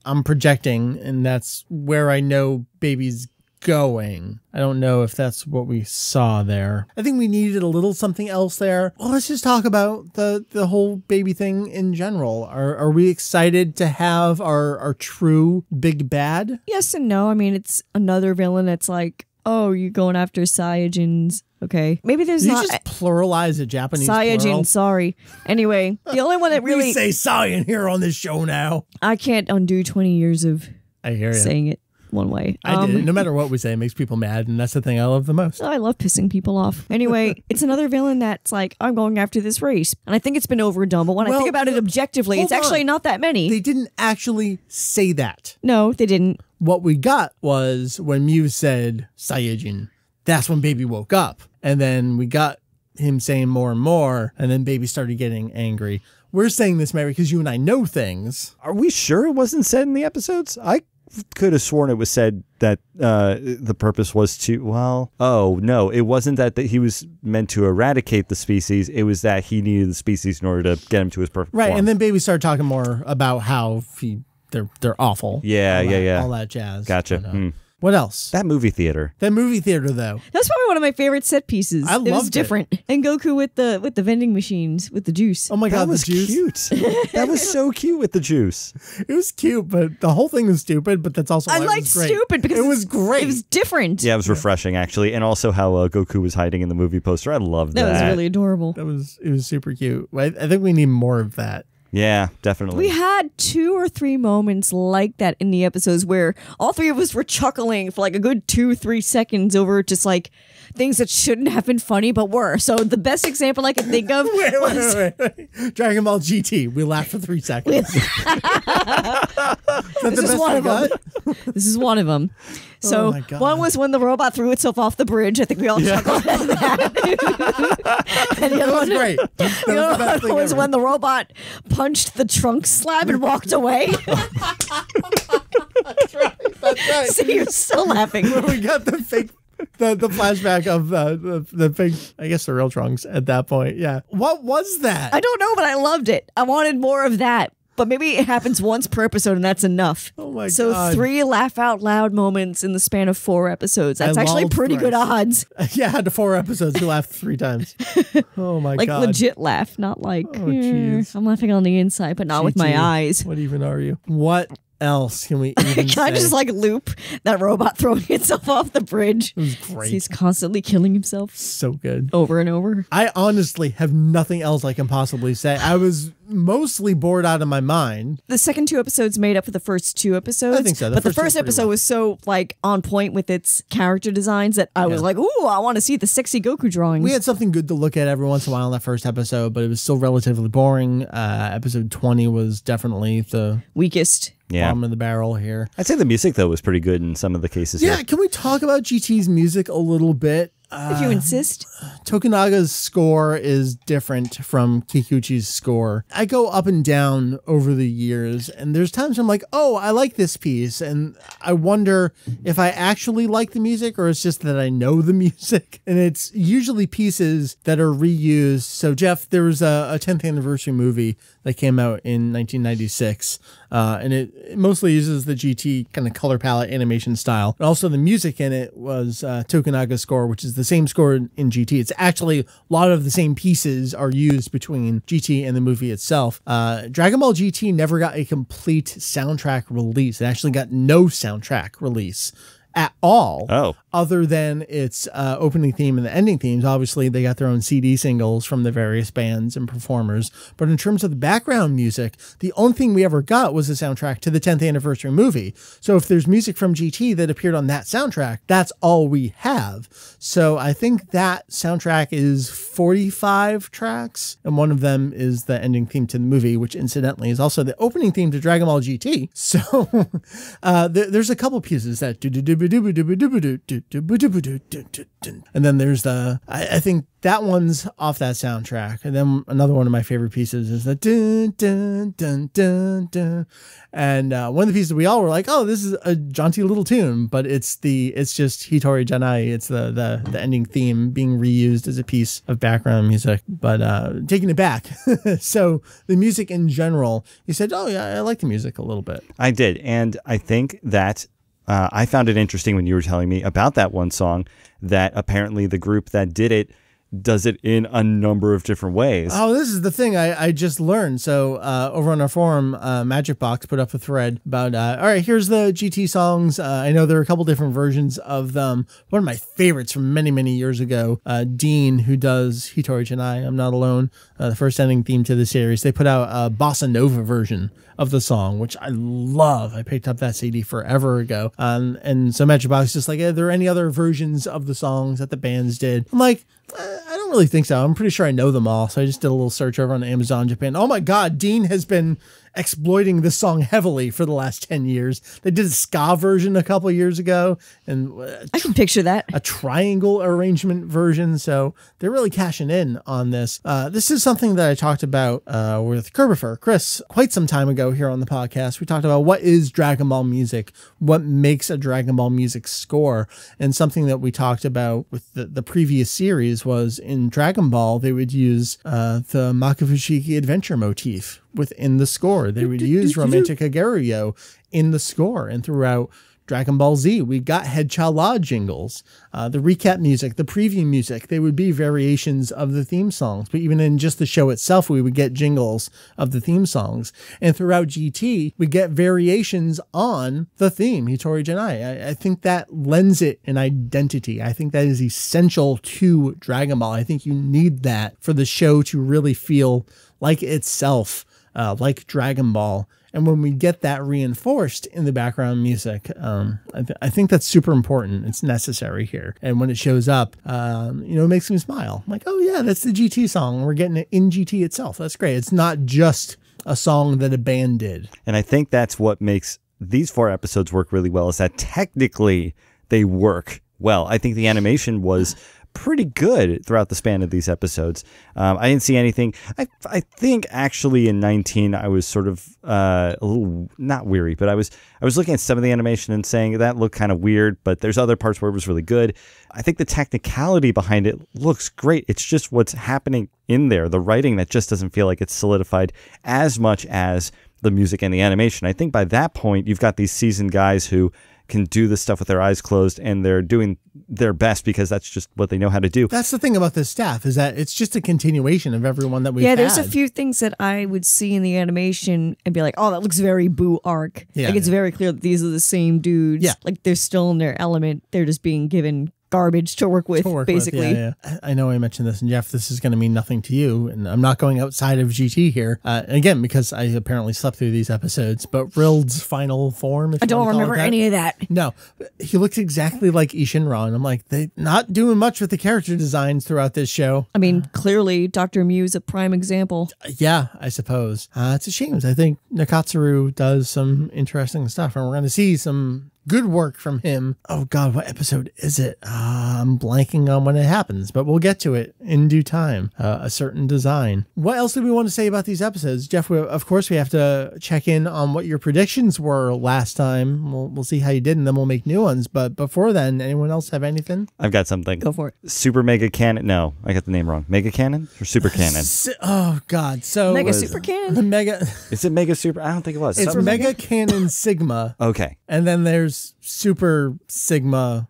I'm projecting, and that's where I know Baby's going. I don't know if that's what we saw there. I think we needed a little something else there. Well, let's just talk about the whole Baby thing in general. Are we excited to have our true big bad?
Yes and no. I mean, it's another villain that's like, oh, you're going after Saiyajins. Okay. Maybe there's
Did
not.
You just pluralize a Japanese
Saiyajin,
plural?
sorry. Anyway, the only one that really.
We say Saiyan here on this show now.
I can't undo 20 years of
I hear
saying it one way.
I did. No matter what we say, it makes people mad, and that's the thing I love the most.
I love pissing people off. Anyway, it's another villain that's like, I'm going after this race. And I think it's been overdone, but when I think about it objectively, it's actually not that many.
They didn't actually say that.
No, they didn't.
What we got was when Mew said Saiyajin, that's when Baby woke up. And then we got him saying more and more, and then Baby started getting angry. We're saying this, Meri, because you and I know things.
Are we sure it wasn't said in the episodes? I could have sworn it was said that the purpose was to, no, it wasn't that he was meant to eradicate the species. It was that he needed the species in order to get him to his perfect form.
And then Baby started talking more about how they're awful.
Yeah.
All that jazz.
Gotcha.
What else?
That movie theater.
That movie theater, though.
That's probably one of my favorite set pieces.
I loved it.
It was different. And Goku with the vending machines with the juice.
Oh my God,
That was
the juice.
cute. That was so cute with the juice.
It was cute, but the whole thing was stupid, but that's also why
I
it
like
was great.
stupid because
it was great.
It was different.
Yeah, it was refreshing, actually. And also how Goku was hiding in the movie poster. I love that.
That was really adorable.
It was super cute. I think we need more of that.
Yeah, definitely.
We had 2 or 3 moments like that in the episodes where all 3 of us were chuckling for like a good 2-3 seconds over just like things that shouldn't have been funny but were. So the best example I can think of
Wait. Dragon Ball GT. We laughed for 3 seconds. Is that the
This is
best
one
you
of them.
got?
This is one of them. So
Oh my God.
one was when the robot threw itself off the bridge. I think we all chuckled at that. And the other
That was
one,
great. That was the
the
best
other
thing
one was
ever.
when the robot punched the trunk slab and walked away.
That's right.
See, you're still laughing.
We got the fake, the flashback of the fake, I guess the real Trunks at that point. Yeah. What was that?
I don't know, but I loved it. I wanted more of that. But maybe it happens once per episode and that's enough.
Oh my
so
God.
3 laugh out loud moments in the span of 4 episodes. That's
I
actually
lulled
pretty good
thrice.
odds.
Yeah, to 4 episodes. We laughed 3 times. Oh my
Like
God.
legit laugh, not like
jeez.
I'm laughing on the inside, but not with my
GT.
eyes.
What even are you? What else can we even
Can I
say?
just like loop that robot throwing itself off the bridge?
It was great.
He's constantly killing himself
So good.
over and over.
I honestly have nothing else I can possibly say. I was mostly bored out of my mind.
The second 2 episodes made up for the first 2 episodes.
I think so. The
But the
first two
first
pretty
episode
well.
was so like on point with its character designs that I was like, ooh, I want to see the sexy Goku drawings.
We had something good to look at every once in a while in that first episode, but it was still relatively boring. Episode 20 was definitely the
Weakest.
bottom of the barrel here.
I'd say the music, though, was pretty good in some of the cases.
Yeah,
here.
can we talk about GT's music a little bit?
If you insist.
Tokunaga's score is different from Kikuchi's score. I go up and down over the years, and there's times I'm like, oh, I like this piece, and I wonder if I actually like the music or it's just that I know the music. And it's usually pieces that are reused. So, Jeff, there was a 10th anniversary movie that came out in 1996, and it mostly uses the GT kind of color palette animation style. And also the music in it was Tokunaga's score, which is the same score in GT. It's actually a lot of the same pieces are used between GT and the movie itself. Dragon Ball GT never got a complete soundtrack release. It actually got no soundtrack release at all.
Oh.
Other than its opening theme and the ending themes. Obviously, they got their own CD singles from the various bands and performers. But in terms of the background music, the only thing we ever got was the soundtrack to the 10th anniversary movie. So if there's music from GT that appeared on that soundtrack, that's all we have. So I think that soundtrack is 45 tracks, and one of them is the ending theme to the movie, which incidentally is also the opening theme to Dragon Ball GT. So there's a couple pieces that and then there's the I think that one's off that soundtrack. And then another one of my favorite pieces is the dun dun dun dun dun. And one of the pieces we all were like, oh, this is a jaunty little tune, but it's just Hitori Janai. It's the ending theme being reused as a piece of background music, but taking it back. So the music in general, you said, oh yeah, I like the music a little bit.
I did. And I think that I found it interesting when you were telling me about that one song that apparently the group that did it does it in a number of different ways.
Oh, this is the thing I just learned. So over on our forum, Magic Box put up a thread about, all right, here's the GT songs. I know there are a couple different versions of them. One of my favorites from many, many years ago, Dean, who does Hitori Janai, I'm Not Alone, the first ending theme to the series, they put out a Bossa Nova version of the song, which I love. I picked up that CD forever ago. And so Magic Box is just like, are there any other versions of the songs that the bands did? I'm like, I don't really think so. I'm pretty sure I know them all. So I just did a little search over on Amazon Japan. Oh my God, Dean has been exploiting this song heavily for the last 10 years. They did a ska version a couple years ago, and
I can picture that.
a triangle arrangement version. So they're really cashing in on this. This is something that I talked about with Kerbifer, Chris, quite some time ago here on the podcast. We talked about what is Dragon Ball music, what makes a Dragon Ball music score, and something that we talked about with the previous series was in Dragon Ball, they would use the Makafushiki adventure motif within the score. They would use Romantic Ageruyo in the score, and throughout Dragon Ball Z, we got Head Cha La jingles, the recap music, the preview music. They would be variations of the theme songs, but even in just the show itself, we would get jingles of the theme songs. And throughout GT, we get variations on the theme, Hitori Janai. I think that lends it an identity. I think that is essential to Dragon Ball. I think you need that for the show to really feel like itself, like Dragon Ball. And when we get that reinforced in the background music, I think that's super important. It's necessary here. And when it shows up, it makes me smile. I'm like, oh yeah, that's the GT song. We're getting it in GT itself. That's great. It's not just a song that a band did.
And I think that's what makes these 4 episodes work really well, is that technically they work well. I think the animation was pretty good throughout the span of these episodes. I didn't see anything. I think actually in 19 I was sort of a little, not weary, but I was looking at some of the animation and saying that looked kind of weird, but there's other parts where it was really good. I think the technicality behind it looks great. It's just what's happening in there, the writing, that just doesn't feel like it's solidified as much as the music and the animation. I think by that point you've got these seasoned guys who can do this stuff with their eyes closed, and they're doing their best because that's just what they know how to do.
That's the thing about this staff, is that it's just a continuation of everyone that we've had.
There's a few things that I would see in the animation and be like, oh, that looks very Boo arc.
Yeah,
like, it's very clear that these are the same dudes.
Yeah.
Like, they're still in their element. They're just being given garbage to work with, basically.
Yeah. I know I mentioned this, and Jeff, this is going to mean nothing to you, and I'm not going outside of GT here. Again, because I apparently slept through these episodes, but Rild's final form,
I don't remember any of that.
No, he looks exactly like Ishinran. And I'm like, they not doing much with the character designs throughout this show.
I mean, clearly, Dr. Mew's a prime example.
Yeah, I suppose. It's a shame. I think Nakatsuru does some interesting stuff, and we're going to see some good work from him. Oh God, what episode is it? I'm blanking on when it happens, but we'll get to it in due time. A certain design. What else do we want to say about these episodes? Jeff, of course we have to check in on what your predictions were last time. We'll see how you did, and then we'll make new ones. But before then, anyone else have anything?
I've got something.
Go for it.
Super Mega Cannon. No, I got the name wrong. Mega Cannon or Super Cannon?
Oh God. So
Mega Super Cannon?
Mega.
Is it Mega Super? I don't think it was.
It's Mega Cannon Sigma.
Okay.
And then there's Super Sigma,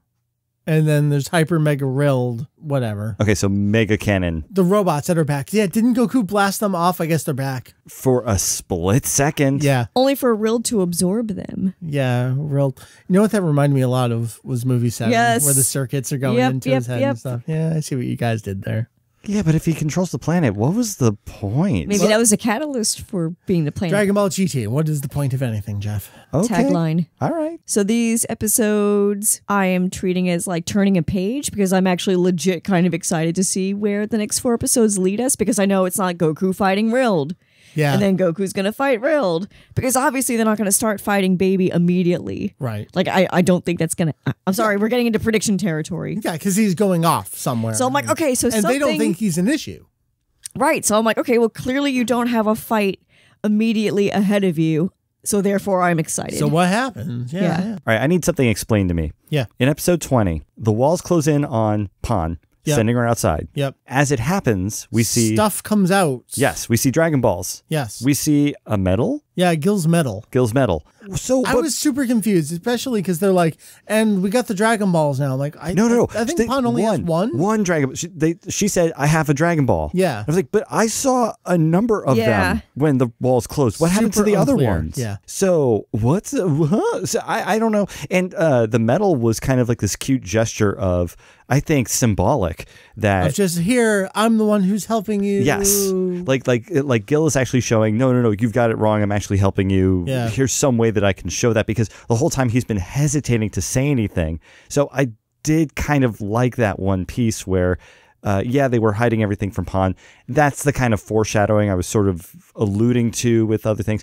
and then there's Hyper Mega Rild, whatever.
Okay, so Mega Cannon.
The robots that are back. Yeah, didn't Goku blast them off? I guess they're back.
For a split second.
Yeah.
Only for Rild to absorb them.
Yeah, Rild. You know what that reminded me a lot of was movie 7,
yes,
where the circuits are going into his head and stuff. Yeah, I see what you guys did there.
Yeah, but if he controls the planet, what was the point?
Maybe that was a catalyst for being the planet.
Dragon Ball GT. What is the point of anything, Jeff?
Okay.
Tagline.
All right.
So these episodes I am treating as like turning a page, because I'm actually legit kind of excited to see where the next 4 episodes lead us, because I know it's not Goku fighting Rild.
Yeah.
And then Goku's going to fight Rild, because obviously they're not going to start fighting Baby immediately.
Right.
Like, I don't think that's going to... I'm sorry, we're getting into prediction territory.
Yeah, because he's going off somewhere.
So I'm like, okay, so
and they don't think he's an issue.
Right. So I'm like, okay, well, clearly you don't have a fight immediately ahead of you, so therefore I'm excited.
So what happens? Yeah.
All right, I need something explained to me.
Yeah.
In episode 20, the walls close in on Pan, sending her outside.
Yep.
As it happens, we see...
Stuff comes out.
Yes, we see Dragon Balls.
Yes.
We see a medal?
Yeah, Gil's medal.
Gil's medal. So
I was super confused, especially because they're like, and we got the Dragon Balls now. I'm like,
no.
I think Pan only has one.
One Dragon Ball. She said, I have a Dragon Ball.
Yeah.
I was like, but I saw a number of them when the walls closed. What happened to the other ones?
Yeah.
So what's... So I don't know. And the medal was kind of like this cute gesture of, I think, symbolic that...
Of just here, I'm the one who's helping you.
Yes. Like Gil is actually showing, no, you've got it wrong. I'm actually helping you.
Yeah.
Here's some way that I can show that, because the whole time he's been hesitating to say anything. So I did kind of like that one piece where, they were hiding everything from Pan. That's the kind of foreshadowing I was sort of alluding to with other things.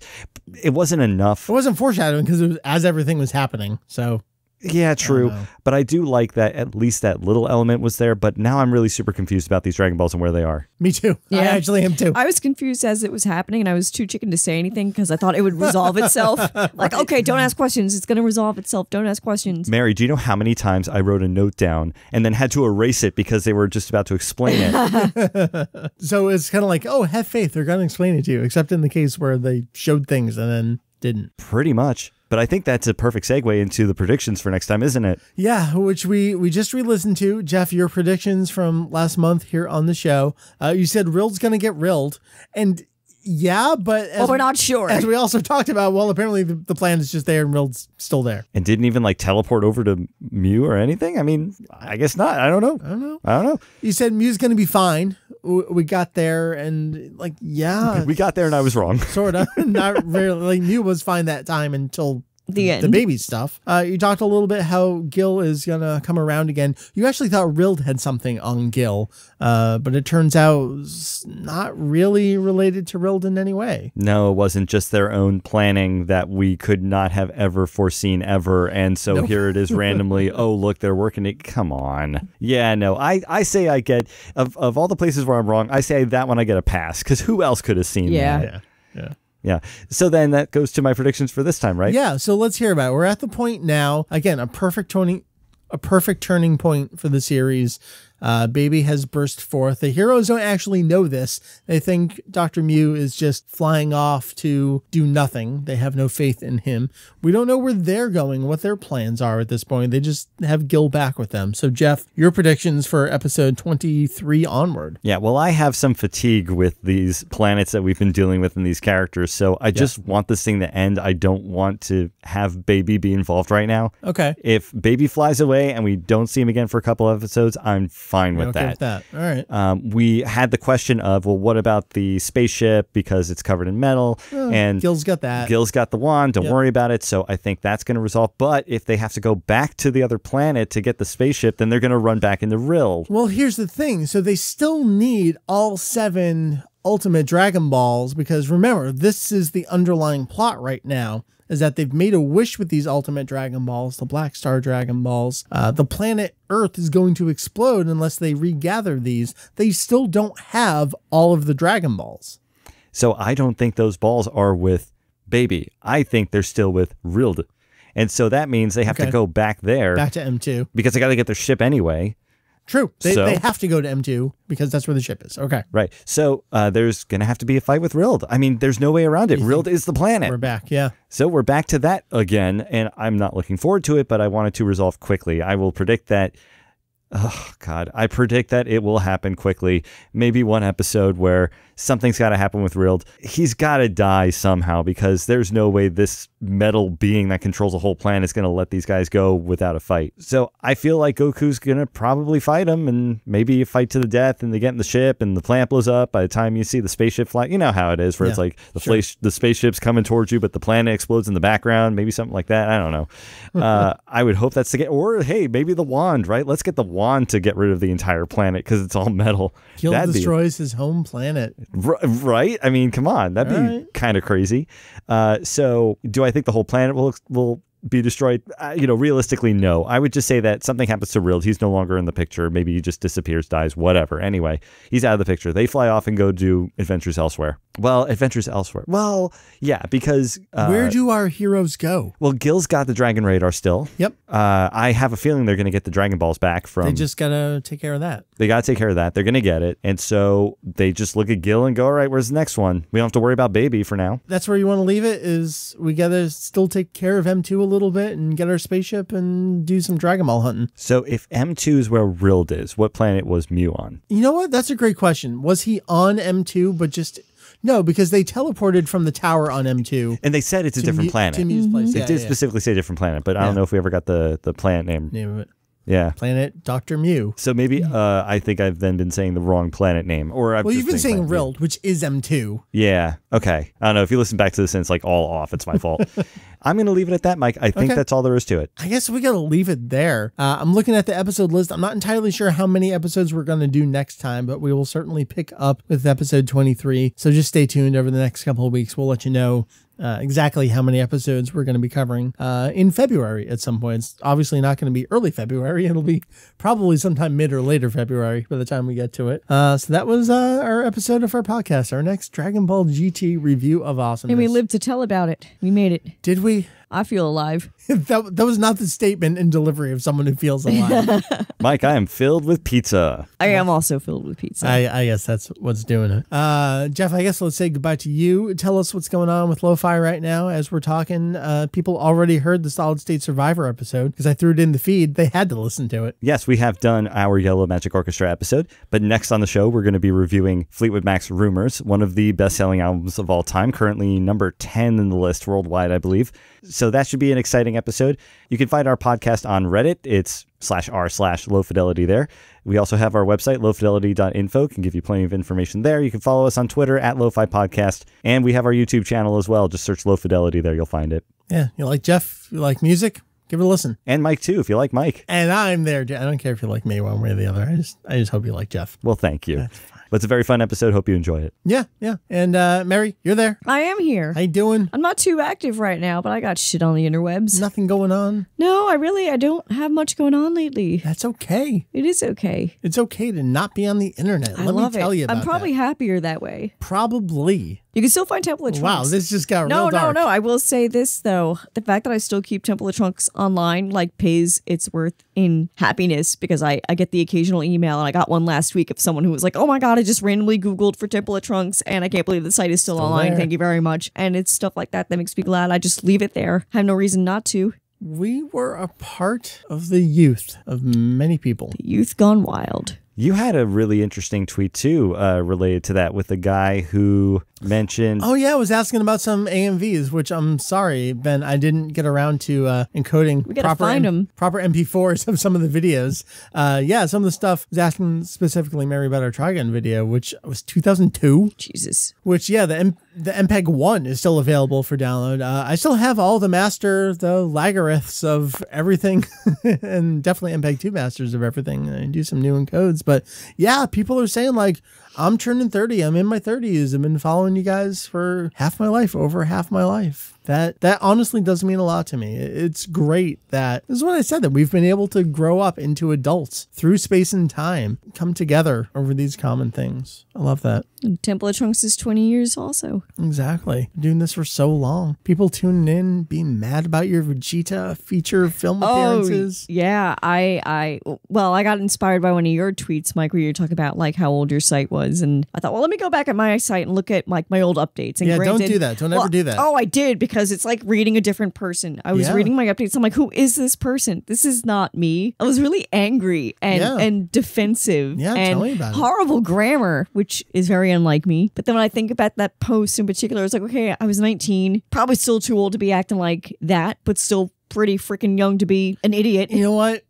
It wasn't enough.
It wasn't foreshadowing because it was as everything was happening. So...
Yeah, true. But I do like that at least that little element was there. But now I'm really super confused about these Dragon Balls and where they are.
Me too. Yeah. I actually am too.
I was confused as it was happening, and I was too chicken to say anything because I thought it would resolve itself. Like, okay, don't ask questions. It's going to resolve itself. Don't ask questions.
Meri, do you know how many times I wrote a note down and then had to erase it because they were just about to explain it?
So it's kind of like, oh, have faith. They're going to explain it to you, except in the case where they showed things and then didn't.
Pretty much. But I think that's a perfect segue into the predictions for next time, isn't it?
Yeah, which we just re-listened to. Jeff, your predictions from last month here on the show. You said Rild's going to get Rilled. And yeah, but
we're not sure.
As we also talked about, well, apparently the plan is just there and Rild's still there.
And didn't even like teleport over to Mew or anything? I mean, I guess not. I don't know.
You said Mew's going to be fine. We got there and like, yeah.
We got there and I was wrong.
Sort of. Not really. Like, Mew was fine that time until
the end.
The baby stuff. You talked a little bit how Gil is going to come around again. You actually thought Rild had something on Gil, but it turns out it's not really related to Rild in any way.
No, it wasn't, just their own planning that we could not have ever foreseen ever. And so here it is randomly. Oh, look, they're working it. Come on. Yeah, no, I say I get, of all the places where I'm wrong, I say that one I get a pass because who else could have seen that? Yeah. So then that goes to my predictions for this time, right?
Yeah. So let's hear about it. We're at the point now, again, a perfect turning point for the series. Baby has burst forth. The heroes don't actually know this. They think Dr. Mew is just flying off to do nothing. They have no faith in him. We don't know where they're going, what their plans are at this point. They just have Gil back with them. So, Jeff, your predictions for episode 23 onward.
Yeah, well, I have some fatigue with these planets that we've been dealing with in these characters. So I just want this thing to end. I don't want to have Baby be involved right now.
Okay.
If Baby flies away and we don't see him again for a couple of episodes, I'm fine with
that. All right.
We had the question of, well, what about the spaceship because it's covered in metal? And
Gil's got that.
Gil's got the wand. Don't worry about it. So I think that's going to resolve. But if they have to go back to the other planet to get the spaceship, then they're going to run back into Rild.
Well, here's the thing. So they still need all 7 Ultimate Dragon Balls because remember, this is the underlying plot right now, is that they've made a wish with these Ultimate Dragon Balls, the Black Star Dragon Balls. The planet Earth is going to explode unless they regather these. They still don't have all of the Dragon Balls.
So I don't think those balls are with Baby. I think they're still with Rild. And so that means they have to go back there.
Back to M2.
Because they got to get their ship anyway.
True. They have to go to M2 because that's where the ship is. Okay.
Right. So there's going to have to be a fight with Rild. I mean, there's no way around it. Rild is the planet.
We're back. Yeah.
So we're back to that again. And I'm not looking forward to it, but I want it to resolve quickly. I will predict that. Oh, God. I predict that it will happen quickly. Maybe one episode where something's got to happen with Rild. He's got to die somehow because there's no way this metal being that controls a whole planet is going to let these guys go without a fight. So I feel like Goku's going to probably fight him and maybe fight to the death and they get in the ship and the planet blows up by the time you see the spaceship fly. You know how it is where it's like the spaceship's coming towards you, but the planet explodes in the background. Maybe something like that. I don't know. I would hope that's the case. Or, hey, maybe the wand, right? Let's get the wand to get rid of the entire planet because it's all metal.
Gil destroys his home planet.
Right? I mean, come on. That'd be kind of crazy. So do I think the whole planet will be destroyed? Realistically, no. I would just say that something happens to Rild. He's no longer in the picture. Maybe he just disappears, dies, whatever. Anyway, he's out of the picture. They fly off and go do adventures elsewhere. Well, adventures elsewhere. Well, yeah, because...
where do our heroes go?
Well, Gil's got the Dragon Radar still.
Yep.
I have a feeling they're going to get the Dragon Balls back from...
They just got to take care of that.
They got to take care of that. They're going to get it. And so they just look at Gil and go, all right, where's the next one? We don't have to worry about Baby for now.
That's where you want to leave it, is we got to still take care of M2 a little bit and get our spaceship and do some Dragon Ball hunting.
So if M2 is where Rild is, what planet was Mew on?
You know what? That's a great question. Was he on M2, but just... No, because they teleported from the tower on M2.
And they said it's a different planet.
To Mew's place.
They did specifically say different planet, but I don't know if we ever got the planet name
of it.
Yeah.
Planet Dr. Mew.
So maybe I think I've then been saying the wrong planet name. Well,
you've been saying Rild, which is M2.
Yeah. Okay. I don't know. If you listen back to this and it's like all off, it's my fault. I'm going to leave it at that, Mike. I think that's all there is to it.
I guess we got to leave it there. I'm looking at the episode list. I'm not entirely sure how many episodes we're going to do next time, but we will certainly pick up with episode 23. So just stay tuned over the next couple of weeks. We'll let you know exactly how many episodes we're going to be covering in February at some point. It's obviously not going to be early February. It'll be probably sometime mid or later February by the time we get to it. So that was our episode of our podcast, our next Dragon Ball GT review of Awesomeness.
And we lived to tell about it. We made it.
Did we?
I feel alive.
That was not the statement and delivery of someone who feels alive.
Mike, I am filled with pizza.
I am also filled with pizza.
I guess that's what's doing it. Jeff, I guess let's say goodbye to you. Tell us what's going on with Lo-Fi right now as we're talking. People already heard the Solid State Survivor episode because I threw it in the feed. They had to listen to it.
Yes, we have done our Yellow Magic Orchestra episode, but next on the show, we're going to be reviewing Fleetwood Mac's Rumors, one of the best-selling albums of all time, currently number 10 in the list worldwide, I believe. So that should be an exciting episode. You can find our podcast on Reddit. It's /r/lowfidelity there. We also have our website, lowfidelity.info, can give you plenty of information there. You can follow us on Twitter @LoFi Podcast, and we have our YouTube channel as well. Just search Low Fidelity there. You'll find it.
Yeah, you like Jeff? You like music? Give it a listen.
And Mike, too, if you like Mike.
And I'm there. I don't care if you like me one way or the other. I just hope you like Jeff.
Well, thank you. But it's a very fun episode. Hope you enjoy it.
Yeah. And Meri, you're there.
I am here.
How you doing?
I'm not too active right now, but I got shit on the interwebs.
Nothing going on?
No, I don't have much going on lately.
That's okay.
It is okay.
It's okay to not be on the internet. Let me tell you about
I'm probably happier that way.
Probably.
You can still find Temple of Trunks.
Wow, this just got real dark.
No. I will say this, though. The fact that I still keep Temple of Trunks online, pays its worth in happiness because I get the occasional email, and I got one last week of someone who was like, oh my God, I just randomly Googled for Temple of Trunks, and I can't believe the site is still online.
There.
Thank you very much. And it's stuff like that makes me glad. I just leave it there. I have no reason not to.
We were a part of the youth of many people.
The youth gone wild.
You had a really interesting tweet, too, related to that with a guy who mentioned...
Oh, yeah, I was asking about some AMVs, which I'm sorry, Ben, I didn't get around to encoding
we gotta find them.
Proper MP4s of some of the videos. Some of the stuff I was asking specifically Meri about our Trigun video, which was 2002.
Jesus.
Which, the MPEG 1 is still available for download. I still have all the logarithms of everything, and definitely MPEG 2 masters of everything. I do some new encodes. But yeah, people are saying like, I'm turning 30. I'm in my 30s. I've been following you guys for over half my life. That honestly does mean a lot to me. It's great that, this is what I said, that we've been able to grow up into adults through space and time, come together over these common things. I love that.
And Temple of Trunks is 20 years also.
Exactly. Doing this for so long. People tuning in, being mad about your Vegeta feature film appearances.
Yeah. I got inspired by one of your tweets, Mike, where you were talking about like how old your site was. And I thought, well, let me go back at my site and look at like my old updates. And
don't do that. Don't ever do that.
Oh, I did, because it's like reading a different person. I was reading my updates. I'm like, who is this person? This is not me. I was really angry and defensive and
tell me about
horrible grammar, which is very unlike me. But then when I think about that post in particular, it's like, okay, I was 19, probably still too old to be acting like that, but still pretty freaking young to be an idiot.
You know what?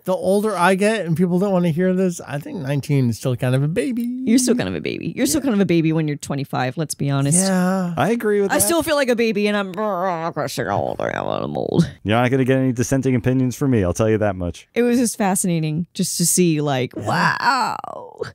The older I get and people don't want to hear this, I think 19 is still kind of a baby.
You're still kind of a baby. You're still kind of a baby when you're 25, let's be honest.
Yeah.
I agree with that.
I still feel like a baby, and I'm old.
You're not going to get any dissenting opinions from me, I'll tell you that much.
It was just fascinating just to see, like, wow.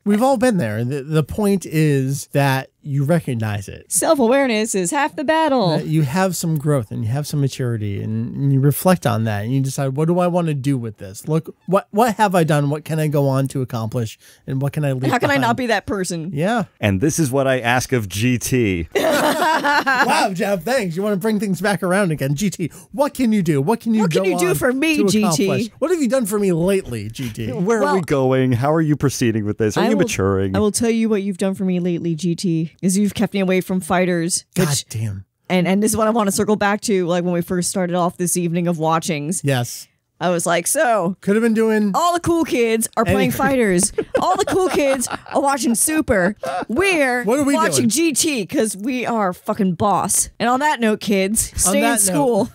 We've all been there. The point is that you recognize it.
Self-awareness is half the battle.
You have some growth and you have some maturity, and you reflect on that and you decide, what do I want to do with this? Look, what have I done? What can I go on to accomplish? And what can I leave
How can
behind?
I not be that person?
Yeah.
And this is what I ask of GT.
Wow, Jeff, thanks. You want to bring things back around again. GT, what can you do? What can you
do for me, GT?
What have you done for me lately, GT?
Where are we going? How are you proceeding with this? Are you maturing?
I will tell you what you've done for me lately, GT, is you've kept me away from fighters.
God damn.
And this is what I want to circle back to, like when we first started off this evening of watchings.
Yes.
I was like, so
could have been doing.
All the cool kids are playing fighters. All the cool kids are watching Super. We're watching doing? GT because we are fucking boss. And on that note, kids, stay in school.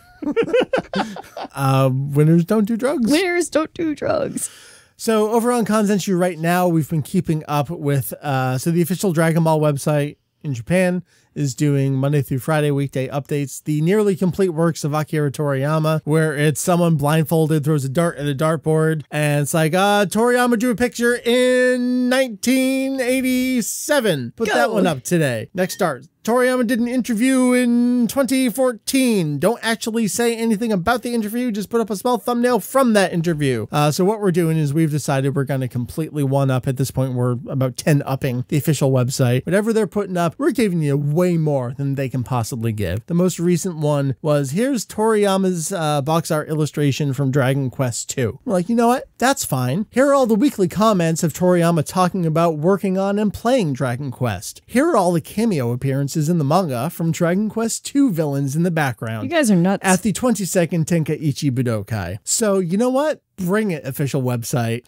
Winners don't do drugs.
Winners don't do drugs.
So over on Kanzenshuu right now, we've been keeping up with the official Dragon Ball website in Japan is doing Monday through Friday weekday updates. The nearly complete works of Akira Toriyama, where it's someone blindfolded throws a dart at a dartboard, and it's like, Toriyama drew a picture in 1987. Put that one up today. Next start. Toriyama did an interview in 2014. Don't actually say anything about the interview. Just put up a small thumbnail from that interview. So what we're doing is we've decided we're going to completely one-up. At this point, we're about 10-upping the official website. Whatever they're putting up, we're giving you way more than they can possibly give. The most recent one was, here's Toriyama's box art illustration from Dragon Quest II. We're like, you know what? That's fine. Here are all the weekly comments of Toriyama talking about working on and playing Dragon Quest. Here are all the cameo appearances in the manga from Dragon Quest II villains in the background.
You guys are nuts.
At the 22nd Tenkaichi Budokai. So, you know what? Bring it, official website.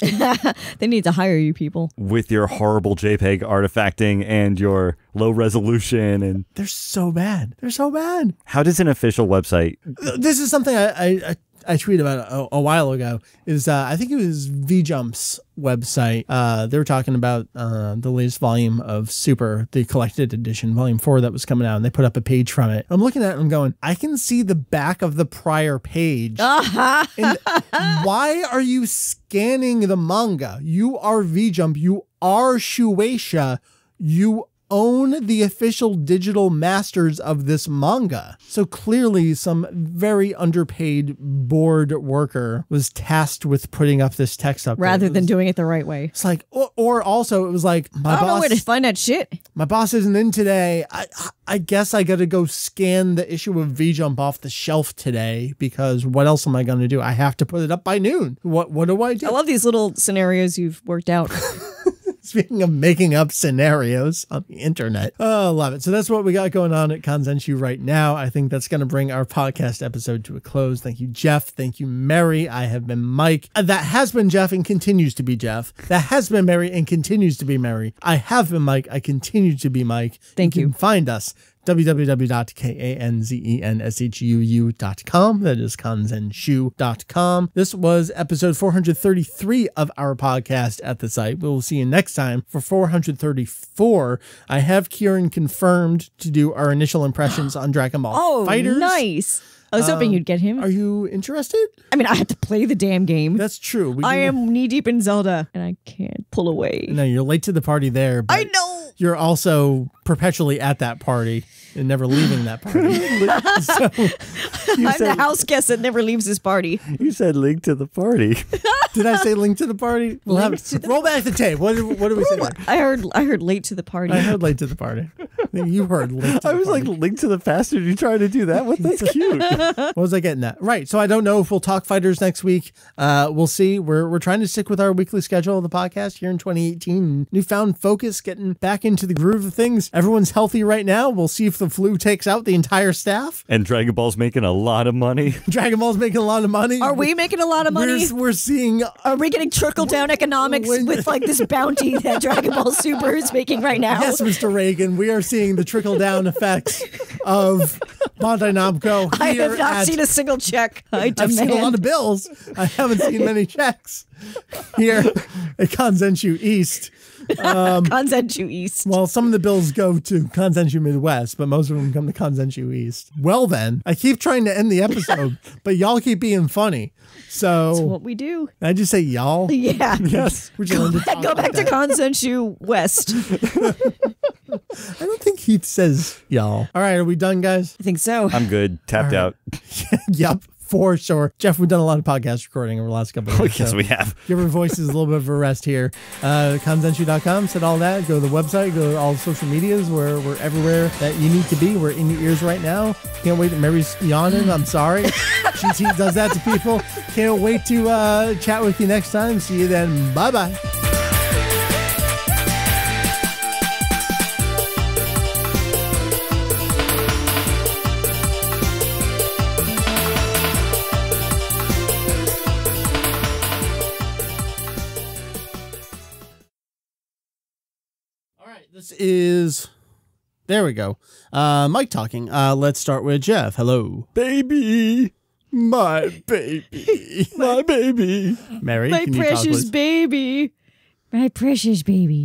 They need to hire you people.
With your horrible JPEG artifacting and your low resolution. And
they're so bad. They're so bad.
How does an official website...
This is something I tweeted about a while ago. Is I think it was VJump's website. They were talking about the latest volume of Super, the collected edition, volume 4 that was coming out, and they put up a page from it. I'm looking at it and I'm going, I can see the back of the prior page. And why are you scanning the manga? You are VJump. You are Shueisha. You own the official digital masters of this manga. So clearly some very underpaid board worker was tasked with putting up this text up
rather than doing it the right way.
It's like, or also it was like,
I don't know where to find that shit.
My boss isn't in today. I guess I got to go scan the issue of VJump off the shelf today, because what else am I going to do? I have to put it up by noon. What do I do?
I love these little scenarios you've worked out.
Speaking of making up scenarios on the internet. Oh, love it. So that's what we got going on at Kanzenshuu right now. I think that's going to bring our podcast episode to a close. Thank you, Jeff. Thank you, Meri. I have been Mike. That has been Jeff and continues to be Jeff. That has been Meri and continues to be Meri. I have been Mike. I continue to be Mike.
Thank you.
You can find us www.kanzenshuu.com. That is kanzenshuu.com. This was episode 433 of our podcast at the site. We will see you next time for 434. I have Kieran confirmed to do our initial impressions on Dragon Ball Fighters.
Oh, nice. I was hoping you'd get him.
Are you interested?
I mean, I have to play the damn game.
That's true.
I am knee deep in Zelda, and I can't pull away.
No, you're late to the party there. But
I know.
You're also perpetually at that party and never leaving that party. So,
I'm the house guest that never leaves this party.
You said link to the party.
Did I say link to the party? We'll roll back the tape. What do we say?
I heard late to the party.
I heard late to the party. You heard late to the party.
I was like, link to the bastard. You trying to do that? That's cute.
What was I getting at? Right. So I don't know if we'll talk fighters next week. We'll see. We're trying to stick with our weekly schedule of the podcast here in 2018. Newfound focus, getting back into the groove of things. Everyone's healthy right now. We'll see if the flu takes out the entire staff.
And Dragon Ball's making a lot of money.
Dragon Ball's making a lot of money.
Are we making a lot of money?
We're seeing...
Are we getting trickle-down economics with like this bounty that Dragon Ball Super is making right now?
Yes, Mr. Reagan. We are seeing the trickle-down effects of Bandai Namco.
I have not seen a single check. I've
seen a lot of bills. I haven't seen many checks here at Kanzenshuu East.
Kanzenshuu East.
Well, some of the bills go to Kanzenshuu Midwest, but most of them come to Kanzenshuu East. Well then, I keep trying to end the episode, but y'all keep being funny. So
that's what we do.
Did I just say y'all?
Yeah.
Yes.
Go back to Kanzenshuu West.
I don't think Heath says y'all. All right, are we done, guys?
I think so.
I'm good. Tapped out.
Yep. For sure. Jeff, we've done a lot of podcast recording over the last couple of weeks.
Yes, we have.
Give our voices a little bit of a rest here. Kanzenshuu.com, said all that. Go to the website, go to all the social medias. We're everywhere that you need to be. We're in your ears right now. Can't wait. Mary's yawning. I'm sorry. She does that to people. Can't wait to chat with you next time. See you then. Bye-bye. This is, there we go. Mike talking. Let's start with Jeff. Hello.
Baby. My baby. My baby.
Mary,
my
can you
precious
talk, please?
baby. My precious baby.